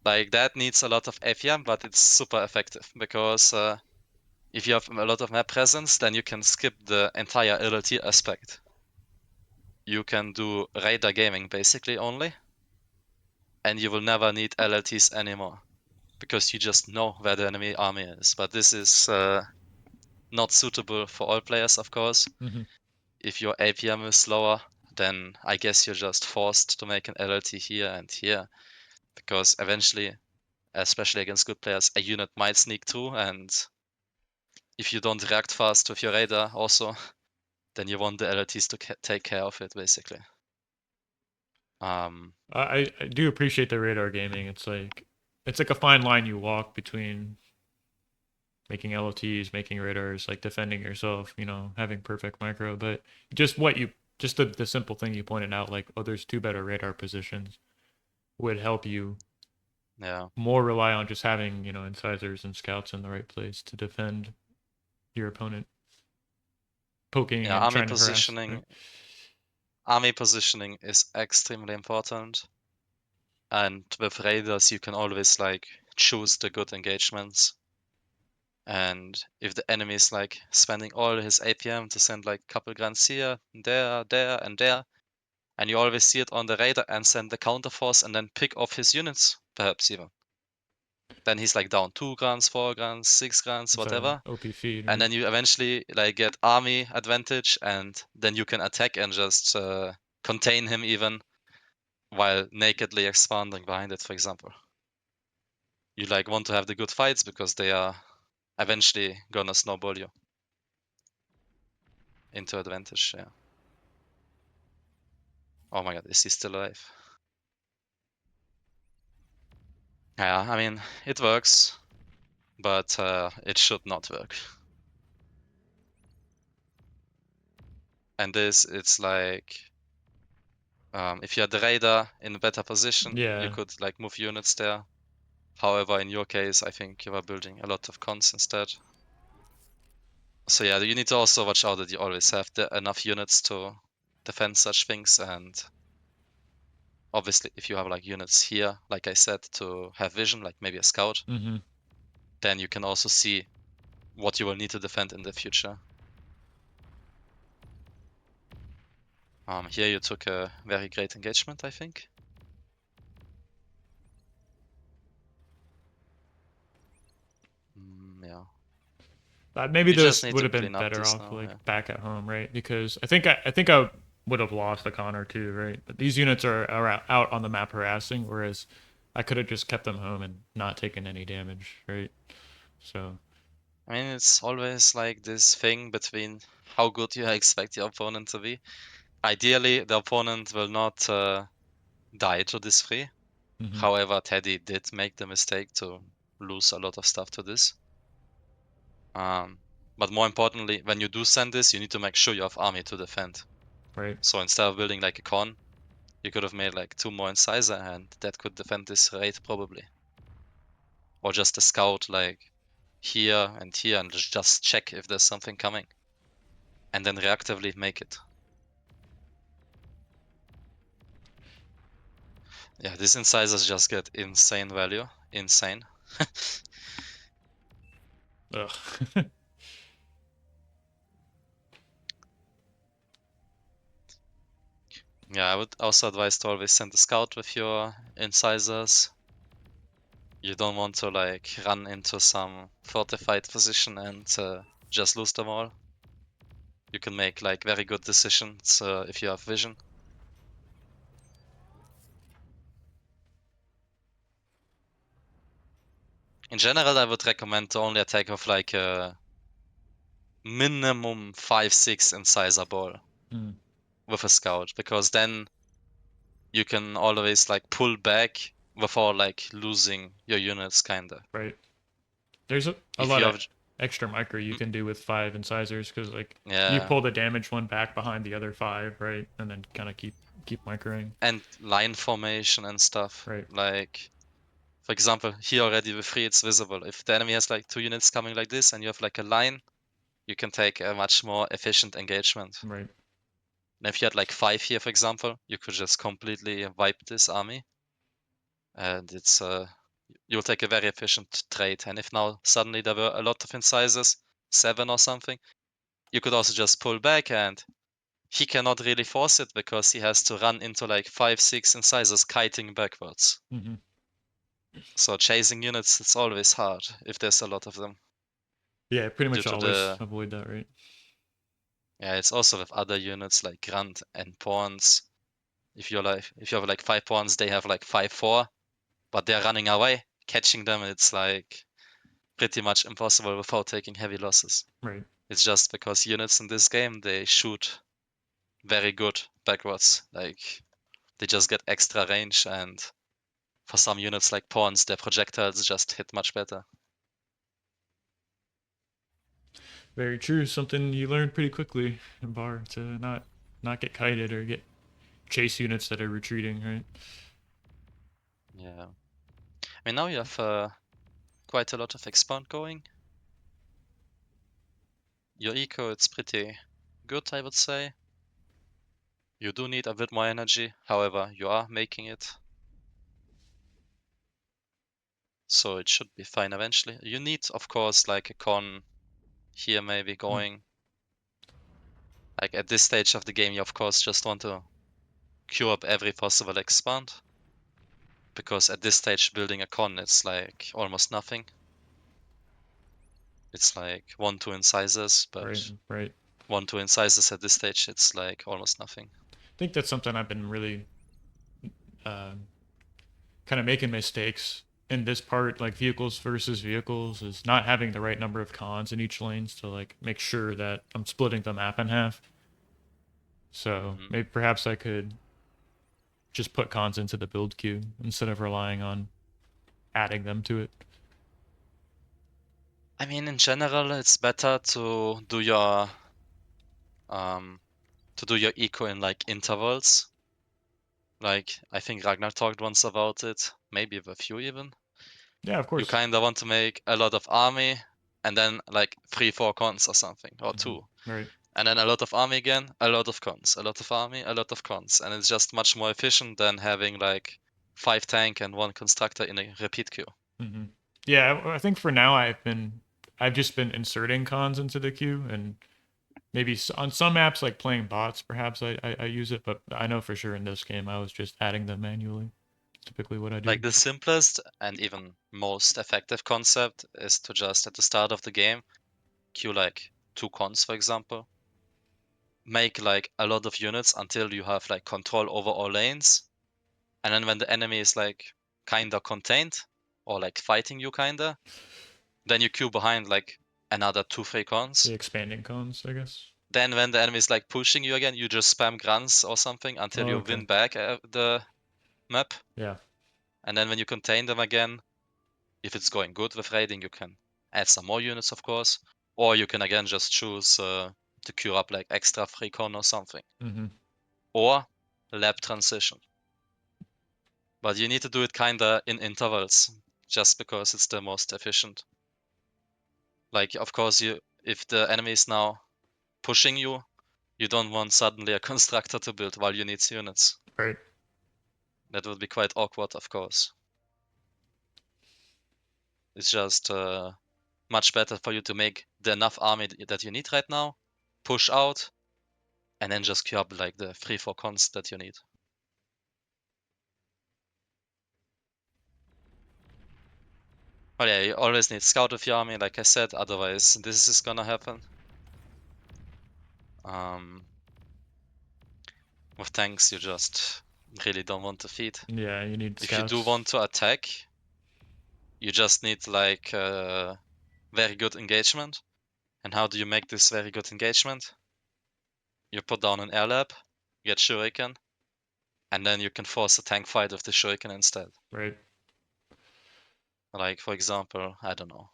Like that needs a lot of APM, but it's super effective because if you have a lot of map presence, then you can skip the entire LLT aspect. You can do radar gaming basically only, and you will never need LLTs anymore because you just know where the enemy army is. But this is not suitable for all players, of course. If your APM is lower, then I guess you're just forced to make an LLT here and here, because eventually, especially against good players, a unit might sneak through, and if you don't react fast with your radar also, then you want the LLTs to take care of it, basically. I do appreciate the radar gaming. It's like a fine line you walk between making LOTs, making radars, like defending yourself, having perfect micro. But just the simple thing you pointed out, like, oh, there's 2 better radar positions, would help you more rely on just having, incisors and scouts in the right place to defend your opponent poking and trying to harass. Right? Army positioning is extremely important. And with radars, you can always like choose the good engagements. And if the enemy is like spending all his APM to send like a couple grunts here, there, and there, and you always see it on the radar and send the counter force and then pick off his units, perhaps even. Then he's like down 2 grunts, 4 grunts, 6 grunts, whatever. OP feed. And then you eventually like get army advantage, and then you can attack and just contain him even while nakedly expanding behind it, for example. You like want to have the good fights because they are eventually gonna snowball you into advantage. Yeah. Oh my god, is he still alive? Yeah, I mean, it works, but it should not work. And this, it's like, if you had the radar in a better position, you could like move units there. However, in your case, I think you are building a lot of cons instead. So yeah, you need to also watch out that you always have enough units to defend such things, and obviously if you have like units here, like I said, to have vision, like maybe a scout, then you can also see what you will need to defend in the future. Here you took a very great engagement, I think. Yeah. Maybe You just those need would to have been clean up better the off snow, like yeah. back at home, right? Because I think I would have lost a con or two, right? But these units are out on the map harassing, whereas I could have just kept them home and not taken any damage, right? So I mean, it's always like this thing between how good you expect your opponent to be. Ideally, the opponent will not die to this free. mhm, However, Teddy did make the mistake to lose a lot of stuff to this. But more importantly, when you do send this, you need to make sure you have army to defend. right, So instead of building like a con, you could have made like 2 more incisor and that could defend this raid probably. Or just a scout like here and here and just check if there's something coming. And then reactively make it. Yeah, these incisors just get insane value. Insane. ugh, Yeah, I would also advise to always send a scout with your incisors. You don't want to like run into some fortified position and just lose them all. You can make like very good decisions if you have vision. In general, I would recommend to only attack with like a minimum 5-6 incisor ball mm, with a scout, because then you can always like pull back without like losing your units, kinda. right. There's a If lot you of have, extra micro you mm, can do with five incisors because like you yeah, pull the damaged one back behind the other five, right, and then kind of keep microing, and line formation and stuff. right, Like, for example, here already with 3 it's visible. If the enemy has like 2 units coming like this and you have like a line, you can take a much more efficient engagement. right, And if you had like 5 here, for example, you could just completely wipe this army. And it's you'll take a very efficient trade. And if now suddenly there were a lot of incisors, 7 or something, you could also just pull back and he cannot really force it because he has to run into like 5-6 incisors kiting backwards. hmm So chasing units, it's always hard if there's a lot of them. yeah, pretty Due much to always the, avoid that, right? yeah, it's also with other units like Grunt and Pawns. If you have like 5 Pawns, they have like 5-4, but they're running away. Catching them, it's like pretty much impossible without taking heavy losses. Right. It's just because units in this game, they shoot very good backwards. Like, they just get extra range, and for some units like Pawns, their projectiles just hit much better. Very true. Something you learn pretty quickly in bar to not get kited or get chase units that are retreating, right? Yeah. I mean, now you have quite a lot of expand going. Your eco, it's pretty good, I would say. You do need a bit more energy, however, you are making it. So it should be fine eventually. You need, of course, like a con here maybe Mm, going. Like at this stage of the game, you of course just want to queue up every possible expand. Because at this stage, building a con, it's like almost nothing. It's like 1-2 incisors, right, but right. 1-2 incisors at this stage, it's like almost nothing. I think that's something I've been really uh, kind of making mistakes in this part, like vehicles versus vehicles, is not having the right number of cons in each lanes to like make sure that I'm splitting the map in half. So Mhm. maybe perhaps I could just put cons into the build queue instead of relying on adding them to it. I mean, in general, it's better um to do your eco in like intervals. Like I think Ragnar talked once about it, maybe with you even. Yeah, of You course. kind of want to make a lot of army and then like 3-4 cons or something, or Hmm. 2. Right. And then a lot of army again, a lot of cons, a lot of army, a lot of cons. And it's just much more efficient than having like 5 tank and 1 constructor in a repeat queue. Hmm. Yeah, I think for now I've just been inserting cons into the queue, and maybe on some maps like playing bots, perhaps I use it, but I know for sure in this game I was just adding them manually. Typically, what I Like do. the simplest and even most effective concept is to just at the start of the game queue like 2 cons, for example. Make like a lot of units until you have like control over all lanes. And then when the enemy is like kinda contained or like fighting you kinda, then you queue behind like another 2-3 cons. The expanding cons, I guess. Then when the enemy is like pushing you again, you just spam grunts or something until you Okay. win back the map. Yeah. And then when you contain them again, if it's going good with raiding, you can add some more units, of course. Or you can again just choose to queue up like extra free con or something. Mm-hmm. Or lap transition. But you need to do it kinda in intervals, just because it's the most efficient. Like, of course, if the enemy is now pushing you, you don't want suddenly a constructor to build while you need units. Right. That would be quite awkward, of course. It's just much better for you to make the enough army that you need right now, push out, and then just queue up like the 3-4 cons that you need. But yeah, you always need scout with your army, like I said, otherwise this is gonna happen. With tanks, you just really don't want to feed. Yeah, you need If you scouts. do want to attack, you just need like very good engagement. And how do you make this very good engagement? You put down an air lab, get shuriken, and then you can force a tank fight with the shuriken instead. Right. Like, for example, I don't know.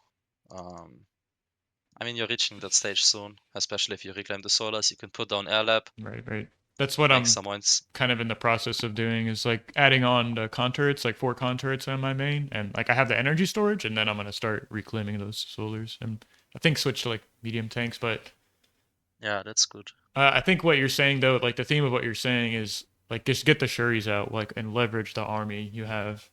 I mean, you're reaching that stage soon, especially if you reclaim the solas. You can put down air lab, Right. Right. That's what make I'm some points. kind of in the process of doing, is like adding on the con turrets, like 4 con turrets on my main, and like I have the energy storage, and then I'm gonna start reclaiming those solars, and I think switch to like medium tanks. But Yeah, that's good. I think what you're saying though, like the theme of what you're saying is like just get the shuris out, like, and leverage the army you have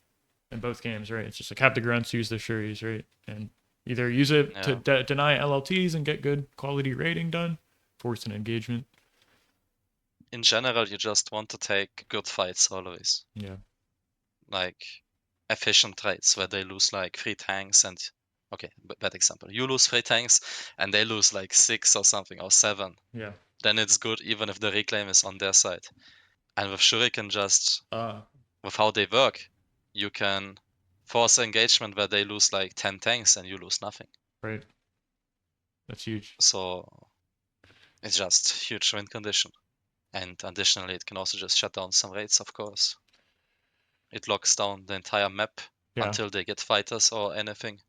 in both games, right? It's just like have the grunts use the shuris, right? And either use it to Yeah. deny LLTs and get good quality raiding done, force an engagement. In general, you just want to take good fights always. Yeah. Like efficient trades where they lose like 3 tanks and okay, bad example. You lose 3 tanks and they lose like 6 or something or 7. Yeah. Then it's good even if the reclaim is on their side. And with Shuriken, just Uh, with how they work, you can force engagement where they lose like 10 tanks and you lose nothing. right. That's huge. So it's just huge win condition. And additionally, it can also just shut down some raids, of course. It locks down the entire map Yeah. until they get fighters or anything.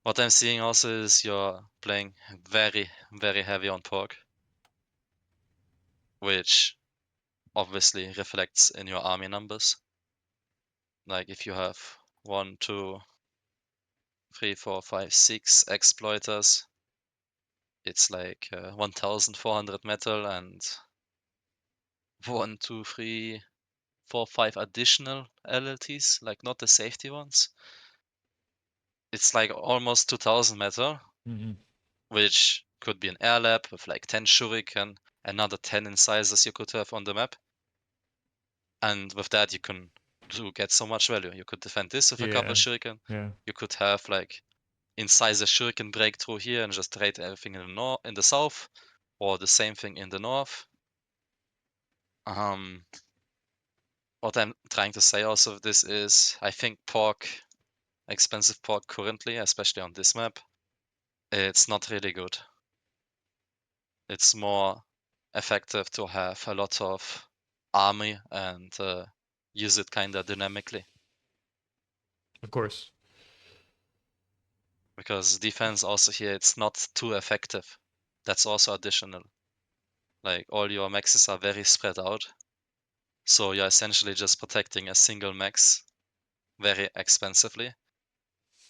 What I'm seeing also is you're playing very, very heavy on pork, which obviously reflects in your army numbers. Like if you have 1, 2, 3, 4, 5, 6 exploiters, it's like 1,400 metal and 1, 2, 3, 4, 5 additional LLTs, like not the safety ones. It's like almost 2,000 metal, Mm-hmm. which could be an air lab with like 10 shuriken, another 10 incisors you could have on the map. And with that, you can get so much value. You could defend this with a couple Yeah. shuriken. Yeah. You could have like incisor shuriken breakthrough here and just trade everything in the in the south, or the same thing in the north. What I'm trying to say also with this is, I think pork, expensive pork currently, especially on this map, it's not really good. It's more effective to have a lot of army and use it kind of dynamically. Of course. Because defense also here, it's not too effective. That's also additional. Like all your maxes are very spread out. So you're essentially just protecting a single max very expensively.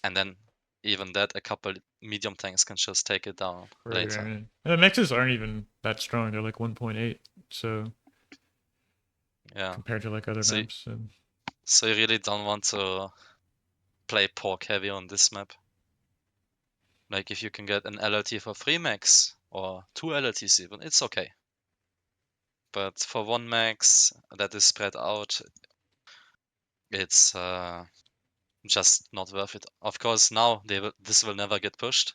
And then even that, a couple medium tanks can just take it down Right. later. Right. And the mexes aren't even that strong. They're like 1.8. So Yeah. compared to like other So, maps. so you really don't want to play pork heavy on this map. Like if you can get an LLT for 3 max or 2 LLTs even, it's okay. But for 1 max that is spread out, it's just not worth it. Of course, now this will never get pushed.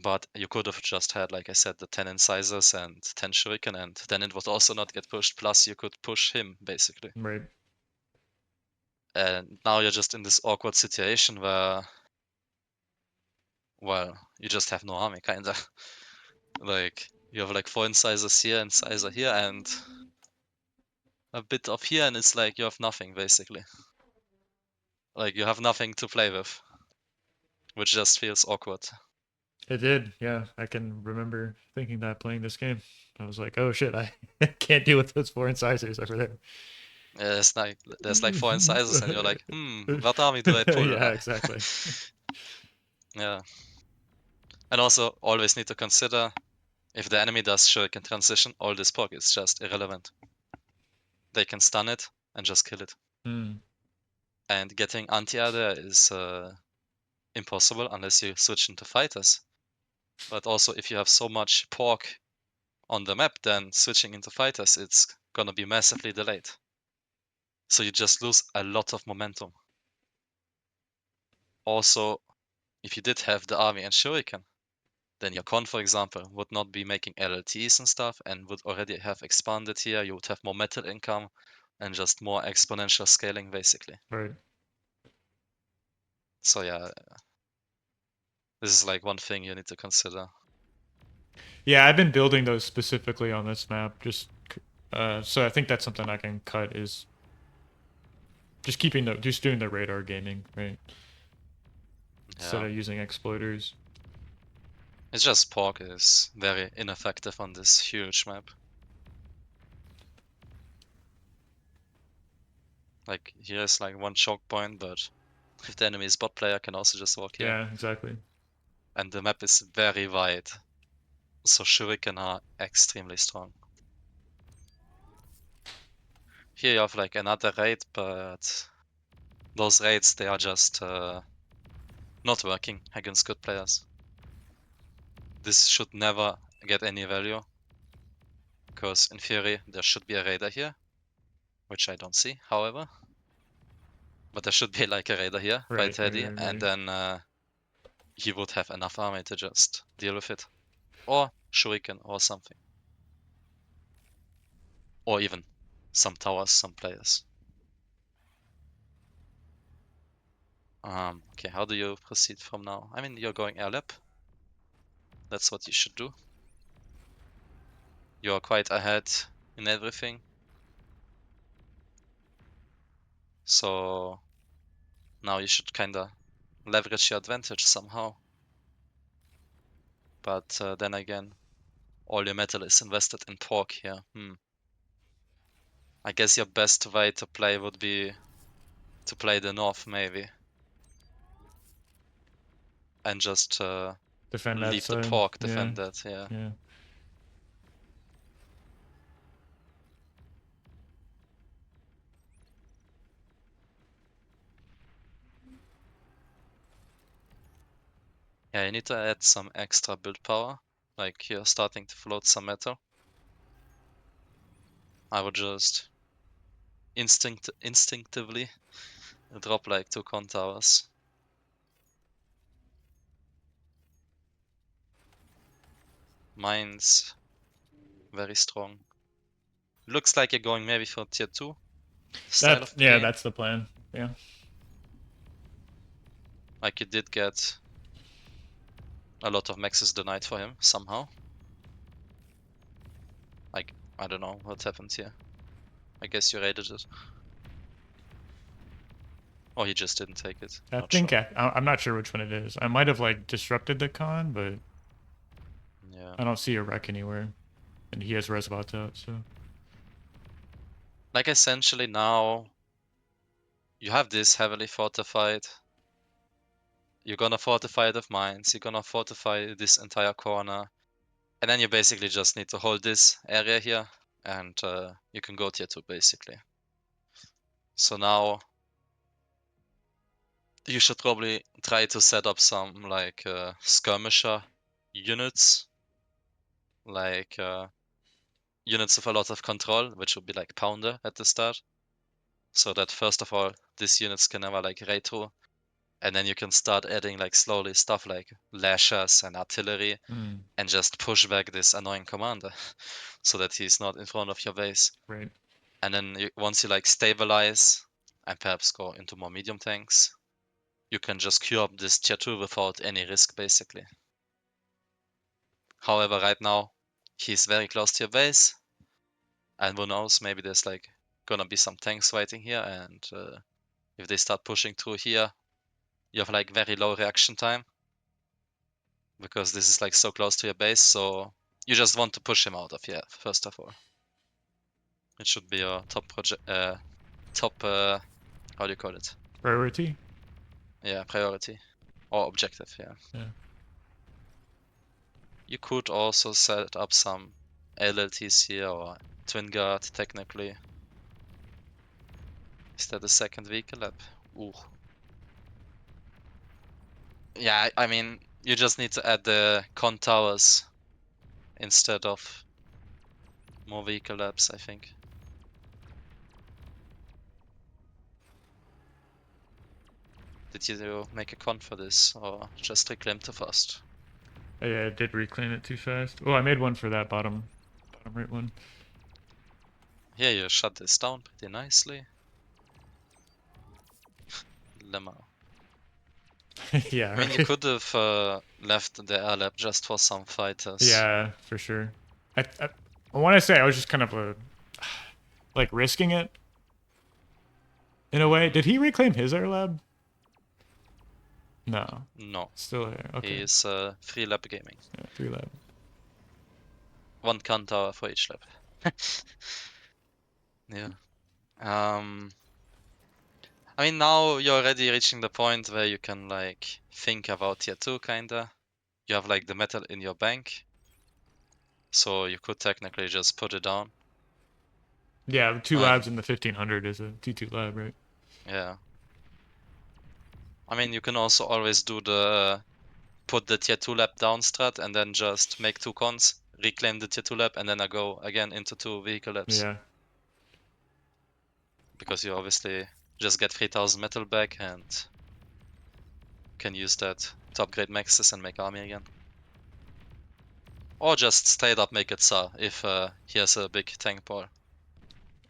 But you could have just had, like I said, the 10 incisors and 10 shuriken, and then it would also not get pushed. Plus, you could push him, basically. Right. And now you're just in this awkward situation where, well, you just have no army, kinda. Like, you have like 4 incisors here, incisor here, and a bit of here, and it's like you have nothing, basically. Like, you have nothing to play with, which just feels awkward. It did, yeah. I can remember thinking that playing this game. I was like, oh shit, I can't deal with those 4 incisors over there. There's like 4 incisors, and you're like, what army do I pull? Yeah, exactly. Yeah. And also, always need to consider, if the enemy does shuriken transition, all this POC is just irrelevant. They can stun it and just kill it. Mm, And getting anti-air there is impossible unless you switch into fighters. But also, if you have so much pork on the map, then switching into fighters, it's gonna be massively delayed. So you just lose a lot of momentum. Also, if you did have the army and shuriken, then your con, for example, would not be making LLTs and stuff, and would already have expanded here. You would have more metal income and just more exponential scaling, basically. right. So yeah, this is like one thing you need to consider. Yeah, I've been building those specifically on this map. So I think that's something I can cut is just doing the radar gaming, right? Instead Yeah, of using exploiters. it's just pork is very ineffective on this huge map. Like here's like one choke point, but if the enemy is bot player, can also just walk here. Yeah, exactly. And the map is very wide, so shuriken are extremely strong. Here you have like another raid, but those raids, they are just not working against good players. This should never get any value, because in theory there should be a raider here, which I don't see, however. But there should be like a raider here by Right, Teddy, right, and right. then he would have enough army to just deal with it. Or shuriken or something. Or even some towers, some players. Okay, how do you proceed from now? I mean, you're going airlap. That's what you should do. You're quite ahead in everything. So now you should kinda leverage your advantage somehow. But then again, all your metal is invested in pork here. I guess your best way to play would be to play the north, maybe. And just Defend that leave the side. pork Yeah, defend that, yeah. yeah. Yeah, you need to add some extra build power. Like you're starting to float some metal. I would just instinctively drop like 2 con towers. Mine's very strong. Looks like you're going maybe for tier 2 style of Yeah, game. that's the plan. Yeah. Like you did get a lot of maxes denied for him somehow. Like, I don't know what happened here. I guess you raided it. Or he just didn't take it. I Not think sure. I'm not sure which one it is. I might have like disrupted the con, but Yeah. I don't see a wreck anywhere. And he has res bots out, so Like essentially now you have this heavily fortified. You're gonna fortify it with mines, you're gonna fortify this entire corner. And then you basically just need to hold this area here and you can go tier 2 basically. So now you should probably try to set up some like skirmisher units. Like units with a lot of control, which would be like Pounder at the start. So that first of all, these units can never like raid through. And then you can start adding like slowly stuff like lashers and artillery and just push back this annoying commander so that he's not in front of your base. Right. And then once you like stabilize and perhaps go into more medium tanks, you can just queue up this tier 2 without any risk basically. However, right now he's very close to your base, and who knows, maybe there's like gonna be some tanks waiting here, and if they start pushing through here, you have like very low reaction time because this is like so close to your base, so you just want to push him out of here first of all. It should be your top project, how do you call it? Priority. Yeah, priority or objective. Yeah. You could also set up some LLTs here or twin guard technically. Is that the second vehicle lab? Ooh. Yeah, I mean, you just need to add the con towers instead of more vehicle labs, I think. Did you make a con for this or just reclaim too fast? Oh, yeah, I did reclaim it too fast. Oh, I made one for that bottom right one. Here you shut this down pretty nicely. Lemma. Yeah. I mean, Right. you could have left the air lab just for some fighters. Yeah, for sure. I want to say I was just kind of like risking it in a way. Did he reclaim his air lab? No. No. Still there. Okay. He's free lab gaming. Yeah, 3 lab. One con tower for each lab. Yeah. I mean, now you're already reaching the point where you can like think about tier 2 kinda. You have like the metal in your bank, so you could technically just put it down. Yeah, 2 And labs in the 1500 is a T2 lab, right? yeah. I mean, you can also always do the put the tier 2 lab down strat and then just make 2 cons, reclaim the tier 2 lab, and then I go again into 2 vehicle labs. Yeah. Because you obviously just get 3000 metal back and can use that to upgrade maxes and make army again. Or just straight up make it Tsar if he has a big tank ball.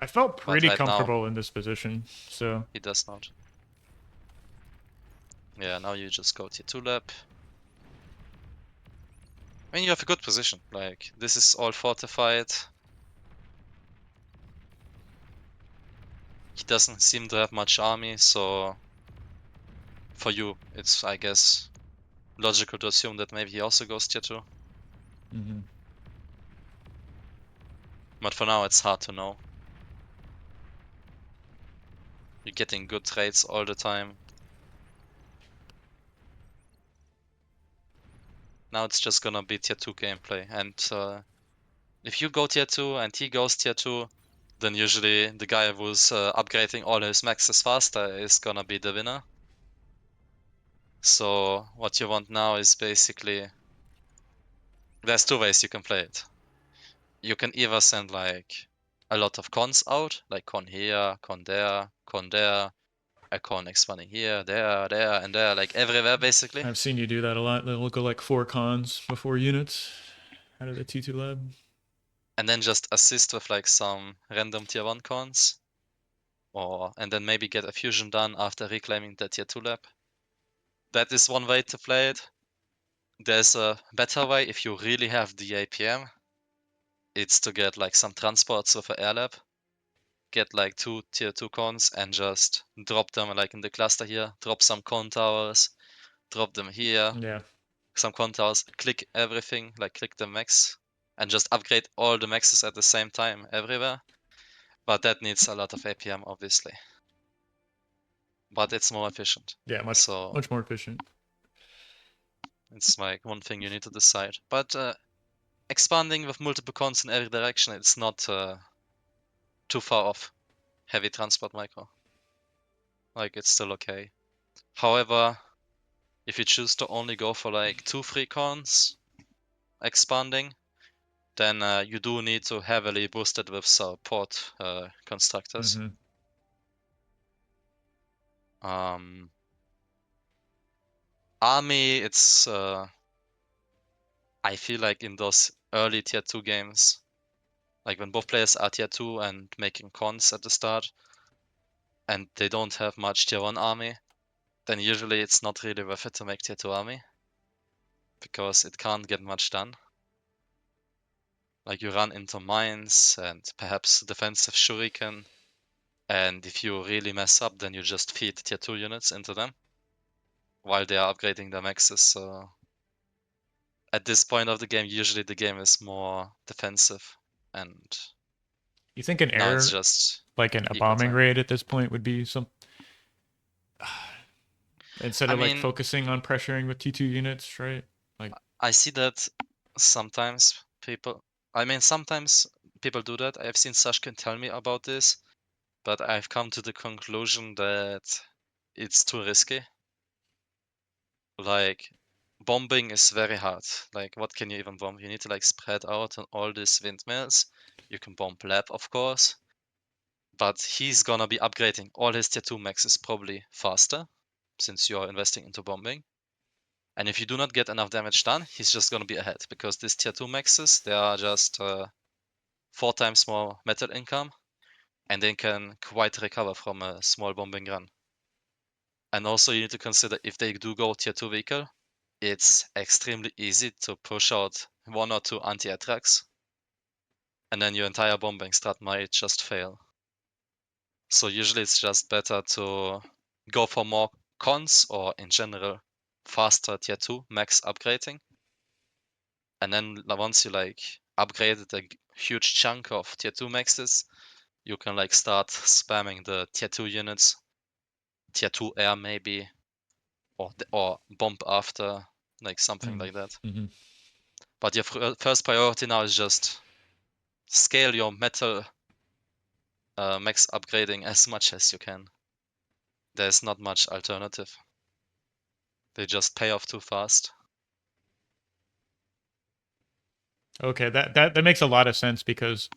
I felt But pretty right now comfortable in this position, so he does not. Yeah, now you just go tier 2 lab. I mean, you have a good position. Like, this is all fortified. He doesn't seem to have much army, so for you, it's, I guess, logical to assume that maybe he also goes tier 2. But for now, it's hard to know. You're getting good trades all the time. Now it's just gonna be tier 2 gameplay, and if you go tier 2 and he goes tier 2, then usually the guy who's upgrading all his maxes faster is gonna be the winner. So what you want now is basically, there's 2 ways you can play it. You can either send like a lot of cons out, like con here, con there, a con expanding here, there, and there, like everywhere basically. I've seen you do that a lot. They'll go like 4 cons before units out of the T2 lab. And then just assist with like some random tier 1 cons. And then maybe get a fusion done after reclaiming the tier 2 lab. That is one way to play it. There's a better way if you really have the APM. It's to get like some transports with an air lab. Get like 2 tier 2 cons and just drop them like in the cluster here. Drop some con towers. Drop them here. Yeah. Some con towers. Click everything, like click the max. And just upgrade all the maxes at the same time everywhere. But that needs a lot of APM obviously. But it's more efficient. Yeah, much more efficient. It's like one thing you need to decide. But expanding with multiple cons in every direction, it's not too far off heavy transport micro. Like, it's still okay. However, if you choose to only go for like 2 free cons expanding, then you do need to heavily boost it with support constructors. Mm-hmm. Army, it's I feel like in those early tier 2 games, like when both players are tier 2 and making cons at the start, and they don't have much tier 1 army, then usually it's not really worth it to make tier 2 army, because it can't get much done. Like you run into mines and perhaps defensive shuriken, and if you really mess up, then you just feed tier 2 units into them while they are upgrading their maxes. So at this point of the game, usually the game is more defensive, and You think an now it's air, just like a equal bombing time. raid at this point, would be some instead I of like mean, focusing on pressuring with T2 units, right? Like, I see that sometimes sometimes people do that. I've seen Sashkin tell me about this, but I've come to the conclusion that it's too risky. Like, bombing is very hard. Like, what can you even bomb? You need to like spread out on all these windmills. You can bomb lab, of course, but he's gonna be upgrading all his tier 2 maxes probably faster, since you're investing into bombing. And if you do not get enough damage done, he's just gonna be ahead, because these tier 2 maxes, they are just 4 times more metal income, and they can quite recover from a small bombing run. And also you need to consider, if they do go tier 2 vehicle, it's extremely easy to push out 1 or 2 anti-air tracks, and then your entire bombing strat might just fail. So usually it's just better to go for more cons, or in general faster tier 2 max upgrading. And then once you like upgraded a huge chunk of tier 2 maxes, you can like start spamming the tier 2 units, tier 2 air maybe, or bomb after, like something like that. mm-hmm. But your first priority now is just scale your metal max upgrading as much as you can. There's not much alternative. They just pay off too fast. Okay, that makes a lot of sense because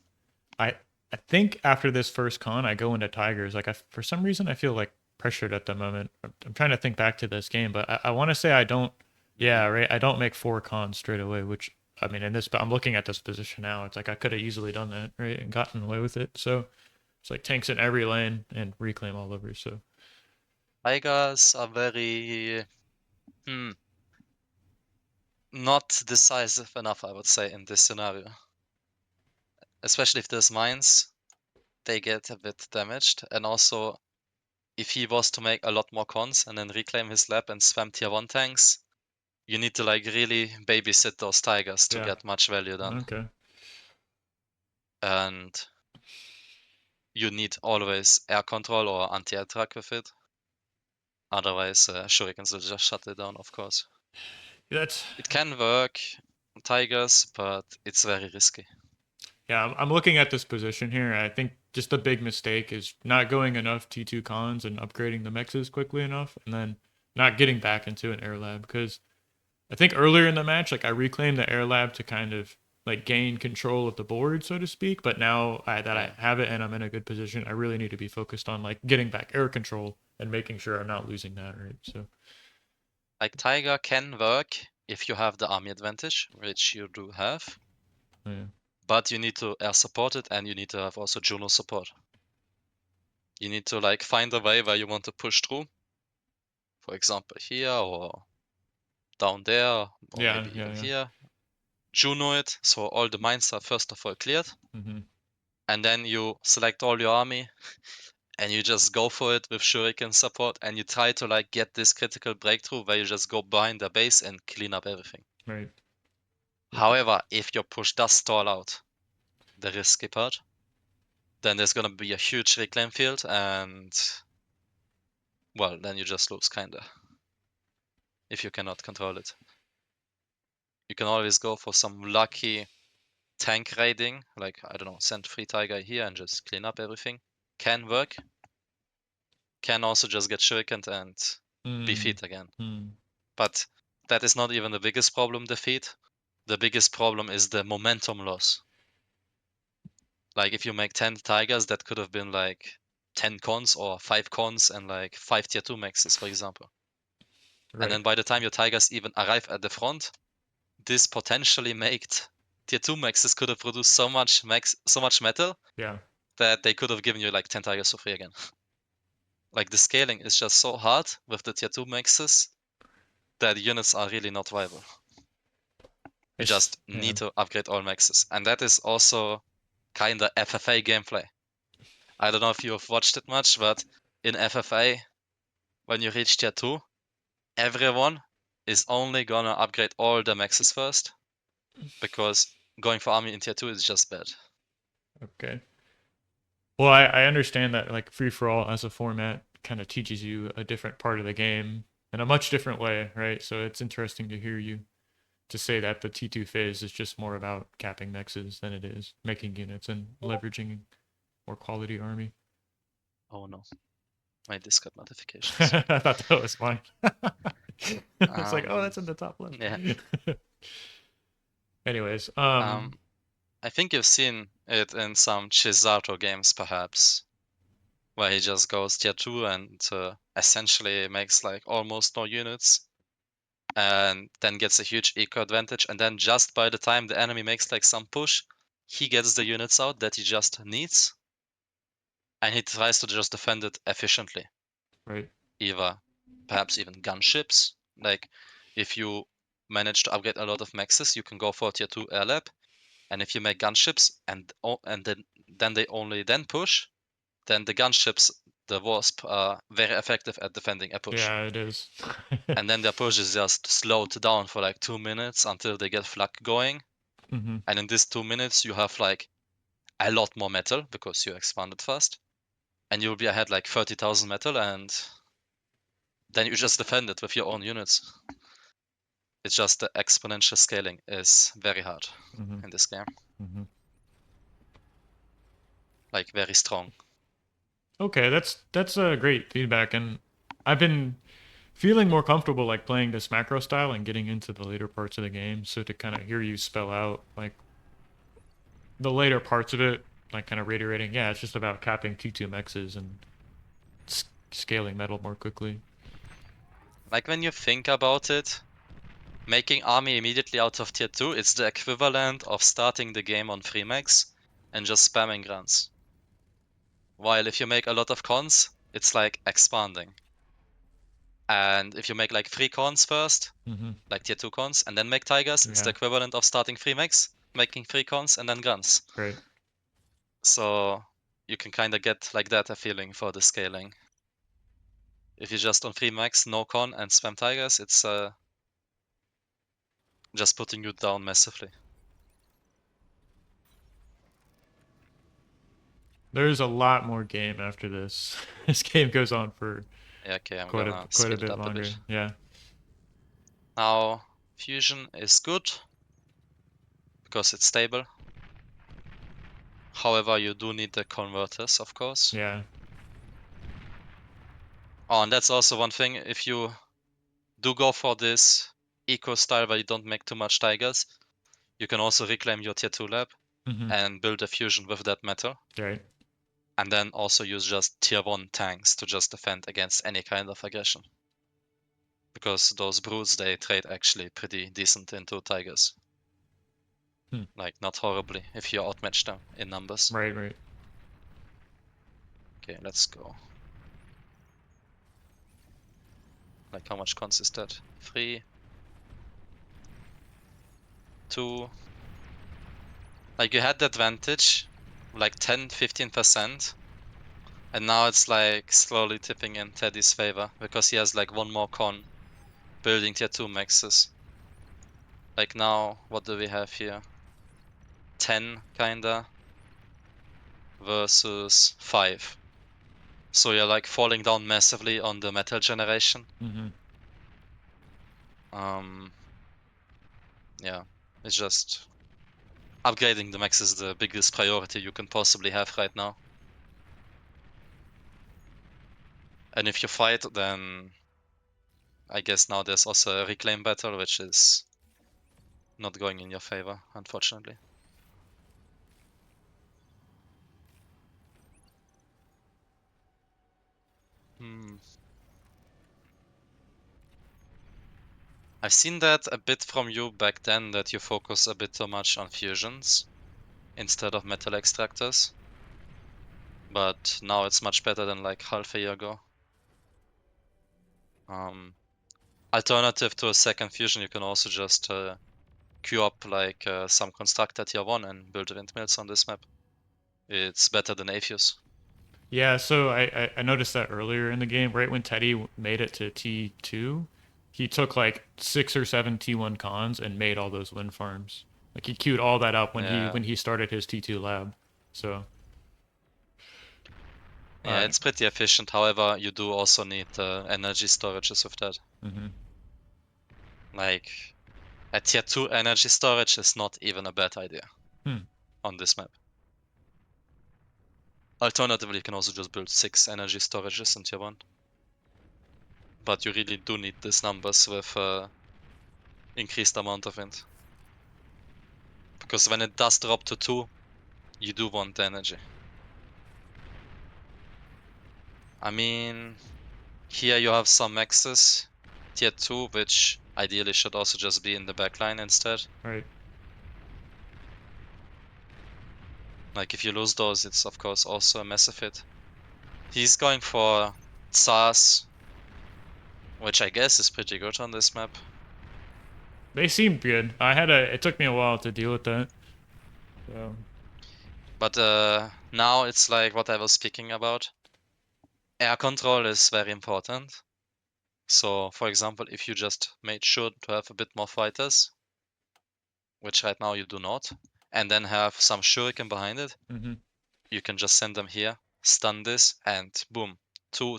I I think after this first con, I go into Tigers. Like, for some reason, I feel like pressured at the moment. I'm trying to think back to this game, but I want to say I don't. Yeah, Mm. right. I don't make 4 cons straight away, which I mean, in this, but I'm looking at this position now. It's like I could have easily done that, right, and gotten away with it. So it's like tanks in every lane and reclaim all over. So Tigers are very not decisive enough, I would say, in this scenario. Especially if there's mines, they get a bit damaged. And also, if he was to make a lot more cons and then reclaim his lab and spam tier 1 tanks, you need to like really babysit those tigers to yeah, get much value done. okay. And you need always air control or anti-air track with it. Otherwise, shurikens will just shut it down, of course. That's It can work, tigers, but it's very risky. Yeah, I'm looking at this position here. I think just the big mistake is not going enough T2 cons and upgrading the mexes quickly enough, and then not getting back into an air lab. Because I think earlier in the match, like I reclaimed the air lab to kind of like gain control of the board, so to speak. But now that I Yeah. have it and I'm in a good position, I really need to be focused on like getting back air control and making sure I'm not losing that. Right. So Like tiger can work if you have the army advantage, which you do have. yeah. But you need to air support it, and you need to have also Juno support. You need to like find a way where you want to push through. For example, here or down there, or Yeah. maybe Yeah. even Yeah. here. Juno it, so all the mines are first of all cleared. Mm-hmm. And then you select all your army, and you just go for it with shuriken support, and you try to like get this critical breakthrough where you just go behind the base and clean up everything. Right. Okay. However, if your push does stall out, the risky part, then there's gonna be a huge reclaim field, and well, then you just lose kinda, if you cannot control it. You can always go for some lucky tank raiding, like, I don't know, send free tiger here and just clean up everything. Can work. Can also just get shurikened and be Mm-hmm. feed again. Mm-hmm. But that is not even the biggest problem, the feed. The biggest problem is the momentum loss. Like, if you make 10 tigers, that could have been like 10 cons or 5 cons and like 5 tier 2 maxes, for example. Right. And then by the time your tigers even arrive at the front, this potentially made tier 2 maxes could have produced so much metal Yeah. that they could have given you like 10 tigers for free again. Like the scaling is just so hard with the tier 2 maxes that units are really not viable. You just need to upgrade all maxes. And that is also kinda FFA gameplay. I don't know if you have watched it much, but in FFA, when you reach tier 2, everyone is only gonna upgrade all the maxes first, because going for army in tier 2 is just bad. Okay. Well, I understand that like free for all as a format kind of teaches you a different part of the game in a much different way, right? So it's interesting to hear you to say that the T2 phase is just more about capping mexes than it is making units and leveraging more quality army. Oh no, my Discord notifications. I thought that was mine. It's like, oh, that's in the top left. Yeah. Anyways, I think you've seen it in some Chisato games, perhaps, where he just goes tier 2 and essentially makes like almost no units, and then gets a huge eco advantage, and then just by the time the enemy makes like some push, he gets the units out that he just needs, and he tries to just defend it efficiently. right. Either perhaps even gunships. Like if you manage to upgrade a lot of maxes, you can go for tier 2 air lab, and if you make gunships and then they only then push, then the gunships, the Wasp, are very effective at defending a push. Yeah, it is. And then their push is just slowed down for like 2 minutes until they get flak going. Mm-hmm. And in these 2 minutes, you have like a lot more metal because you expanded fast. And you'll be ahead like 30,000 metal, and then you just defend it with your own units. It's just the exponential scaling is very hard Mm-hmm. in this game. Mm-hmm. Like very strong. Okay, that's great feedback, and I've been feeling more comfortable like playing this macro style and getting into the later parts of the game. So to kind of hear you spell out like the later parts of it, like kind of reiterating, yeah, it's just about capping T2 mexes and scaling metal more quickly. Like when you think about it, making army immediately out of tier 2 is the equivalent of starting the game on 3 max and just spamming grunts. While if you make a lot of cons, it's like expanding. And if you make like 3 cons first, Mm-hmm. like tier 2 cons, and then make tigers, it's the Yeah, equivalent of starting 3 max, making 3 cons, and then grunts. right. So you can kind of get like that a feeling for the scaling. If you just on 3 max, no con, and spam tigers, it's just putting you down massively. There's a lot more game after this. This game goes on for Yeah, okay, I'm quite a gonna quite a speed it bit up a longer. bit. Yeah. Now, fusion is good because it's stable. However, you do need the converters, of course. Yeah. Oh, and that's also one thing. If you do go for this eco style where you don't make too much tigers, you can also reclaim your tier 2 lab Mm-hmm. and build a fusion with that metal. Right. And then also use just tier 1 tanks to just defend against any kind of aggression. Because those brutes, they trade actually pretty decent into tigers. Hmm. Like, not horribly if you outmatch them in numbers. Right. Right. Okay, let's go. Like, how much cons is that? 3, 2. Like, you had the advantage, like 10-15%. And now it's like slowly tipping in Teddy's favor because he has like one more con building tier 2 maxes. Like now, what do we have here? 10 kinda versus 5. So you're like falling down massively on the metal generation. Mm-hmm. Yeah, it's just upgrading the max is the biggest priority you can possibly have right now. And if you fight, then I guess now there's also a reclaim battle, which is not going in your favor, unfortunately. I've seen that a bit from you back then, that you focus a bit too much on fusions instead of metal extractors. But now it's much better than like half a year ago. Alternative to a second fusion, you can also just queue up like some constructor tier 1 and build windmills on this map. It's better than Aphis. Yeah, so I noticed that earlier in the game, right when Teddy made it to T2, he took like 6 or 7 T1 cons and made all those wind farms. Like he queued all that up Yeah, when he started his T2 lab. So yeah, it's pretty efficient. However, you do also need energy storages with that. mm-hmm. Like a tier 2 energy storage is not even a bad idea on this map. Alternatively, you can also just build 6 energy storages in tier 1. But you really do need these numbers with increased amount of wind. Because when it does drop to 2, you do want the energy. I mean, here you have some maxes, tier 2, which ideally should also just be in the backline instead. Right. Like if you lose those, it's of course also a massive hit. He's going for Tsars, which I guess is pretty good on this map. They seemed good. It took me a while to deal with that. So But now it's like what I was speaking about. Air control is very important. So, for example, if you just made sure to have a bit more fighters, which right now you do not, and then have some shuriken behind it, mm-hmm. you can just send them here, stun this, and boom, two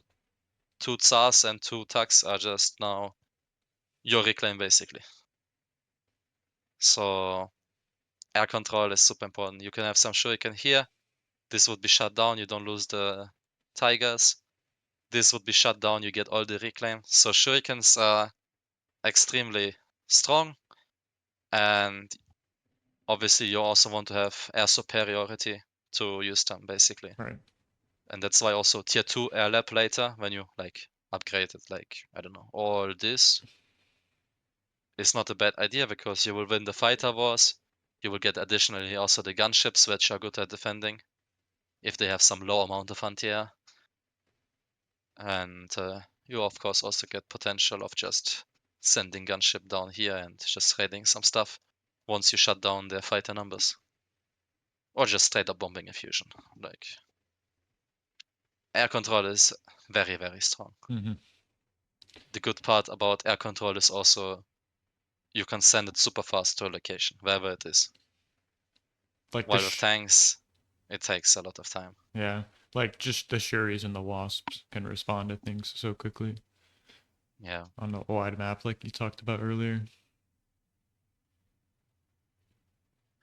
Tsars and 2 Tugs are just now your reclaim basically. So air control is super important. You can have some shuriken here. This would be shut down. You don't lose the tigers. This would be shut down. You get all the reclaim. So shurikens are extremely strong, and obviously you also want to have air superiority to use them basically. Right. And that's why also tier 2 air lab later, when you like upgrade it, like I don't know, all this is not a bad idea, because you will win the fighter wars. You will get additionally also the gunships, which are good at defending if they have some low amount of anti-air. And you of course also get potential of just sending gunship down here and just raiding some stuff once you shut down their fighter numbers. Or just straight up bombing a fusion. Like air control is very, very strong. Mm-hmm. The good part about air control is also you can send it super fast to a location, wherever it is. Like While with tanks, it takes a lot of time. yeah, like just the Shuris and the Wasps can respond to things so quickly. Yeah. On the wide map, like you talked about earlier.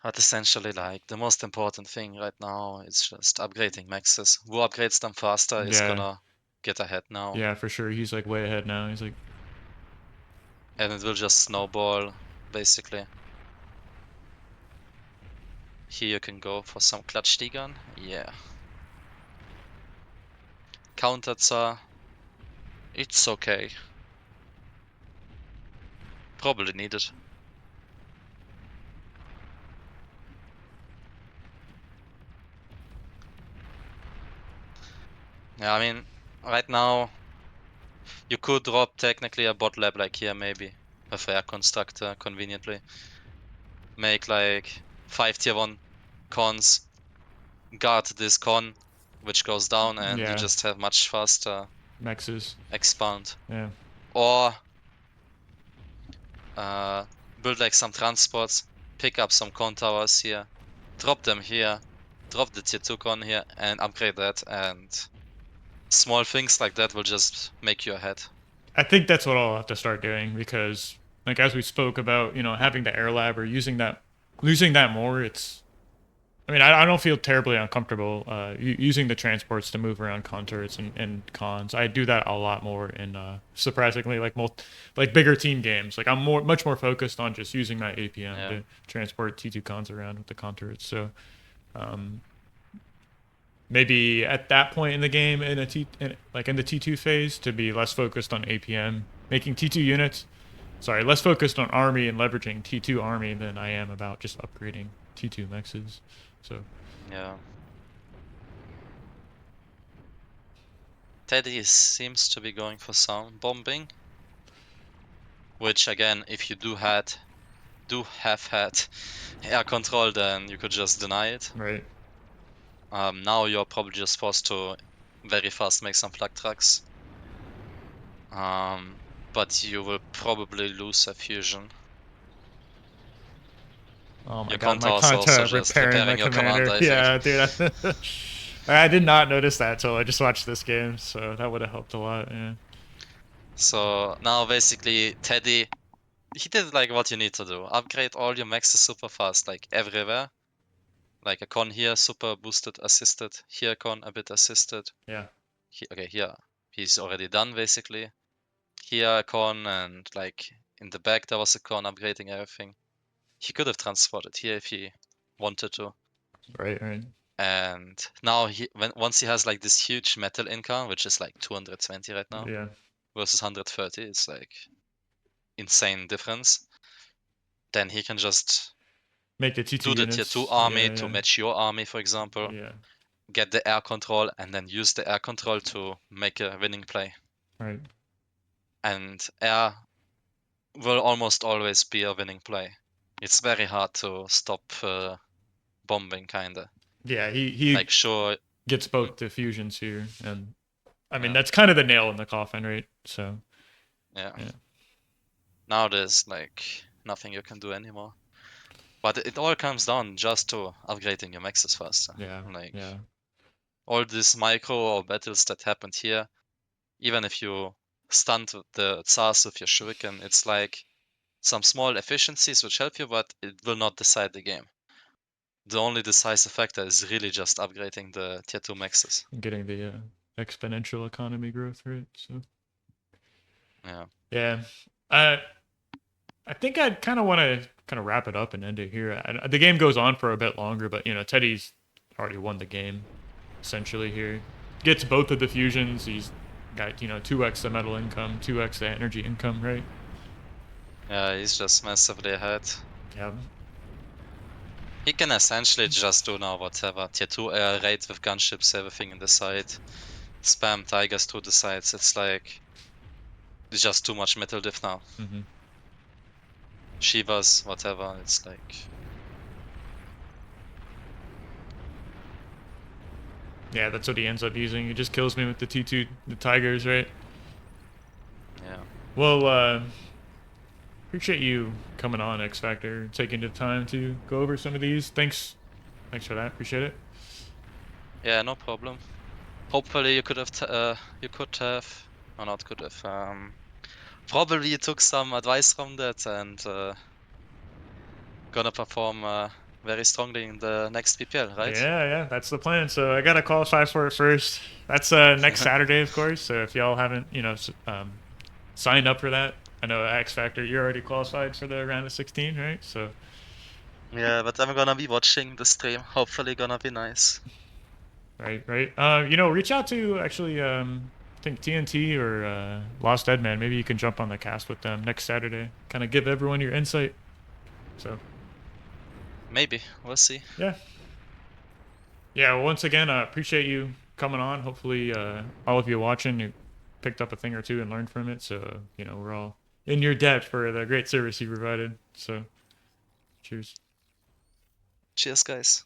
But essentially, like, the most important thing right now is just upgrading maxes. Who upgrades them faster is Yeah, gonna get ahead now. yeah, for sure. He's like way ahead now. He's like, And it will just snowball, basically. Here you can go for some clutch gun. Yeah. Counter Tsar. It's okay. Probably needed. Yeah, I mean, right now, you could drop technically a bot lab like here, maybe. A fair constructor, conveniently. Make like 5 tier 1 cons, guard this con, which goes down, and you yeah, just have much faster Mexes. expand. Yeah, Or build like some transports, pick up some con towers here, drop them here, drop the tier 2 con here, and upgrade that, and small things like that will just make you ahead. I think that's what I'll have to start doing because, like as we spoke about, having the air lab or using that more. I mean, I don't feel terribly uncomfortable using the transports to move around contours and cons. I do that a lot more in surprisingly like bigger team games. Like I'm much more focused on just using that APM Yeah. to transport T2 cons around with the contours. So um, maybe at that point in the game like in the T2 phase to be less focused on APM, making T2 units sorry, less focused on army and leveraging T2 army than I am about just upgrading T2 mexes. So Yeah. Teddy seems to be going for some bombing, which again, if you do have had air control, then you could just deny it. right. Now you're probably just forced to very fast make some flak trucks. But you will probably lose a fusion. Oh my Your god, my Contour is also Conta just repairing my repairing your commander, commander. I think. Yeah, dude. I did not notice that till I just watched this game, so that would have helped a lot. Yeah. So now basically Teddy, he did like what you need to do. Upgrade all your mexes super fast, like everywhere. Like a con here, super boosted, assisted. Here con, a bit assisted. Yeah. Okay, here he's already done basically. Here a con, and like in the back there was a con upgrading everything. He could have transported here if he wanted to. Right. Right. And now once he has like this huge metal income, which is like 220 right now Yeah. versus 130, it's like insane difference. Then he can just Make the T2 do the tier 2 units. army Yeah. to Yeah. match your army, for example, Yeah. get the air control, and then use the air control to make a winning play. Right. And air will almost always be a winning play. It's very hard to stop bombing, kinda. Yeah. He Like, sure, gets both diffusions here, and I mean yeah, that's kind of the nail in the coffin, right? So yeah. yeah. Now there's like nothing you can do anymore. But it all comes down just to upgrading your mexes faster. Yeah. Like Yeah. all these micro or battles that happened here, even if you stunned the Tsars with your shuriken, it's like some small efficiencies which help you, but it will not decide the game. The only decisive factor is really just upgrading the tier 2 mexes. Getting the exponential economy growth, right? So Yeah. yeah. I I think I'd kind of want to kind of wrap it up and end it here. The game goes on for a bit longer, but you know Teddy's already won the game essentially here. Gets both of the fusions. He's got 2x the metal income, 2x the energy income, right? Yeah, he's just massively ahead. Yeah. He can essentially just do now whatever. Tier 2 air raid with gunships, everything in the side. Spam tigers to the sides. It's like it's just too much metal diff now. Mm-hmm. Shivas, whatever. It's like Yeah, that's what he ends up using. He just kills me with the T2, the tigers, right? yeah. Well, appreciate you coming on, X Factor, taking the time to go over some of these. Thanks for that. Appreciate it. Yeah, no problem. Hopefully you could have or not could have. Probably you took some advice from that and gonna perform very strongly in the next PPL, right? Yeah, that's the plan. So I gotta qualify for it first. That's next Saturday, of course. So if y'all haven't, signed up for that, I know X Factor, you're already qualified for the round of 16, right? So Yeah, but I'm gonna be watching the stream. Hopefully gonna be nice. right. Reach out to actually, I think TNT or Lost Deadman. Maybe you can jump on the cast with them next Saturday. Kind of give everyone your insight. So Maybe. We'll see. yeah. Well, once again, appreciate you coming on. Hopefully, all of you watching, you picked up a thing or two and learned from it. So, we're all in your debt for the great service you provided. So, cheers. Cheers, guys.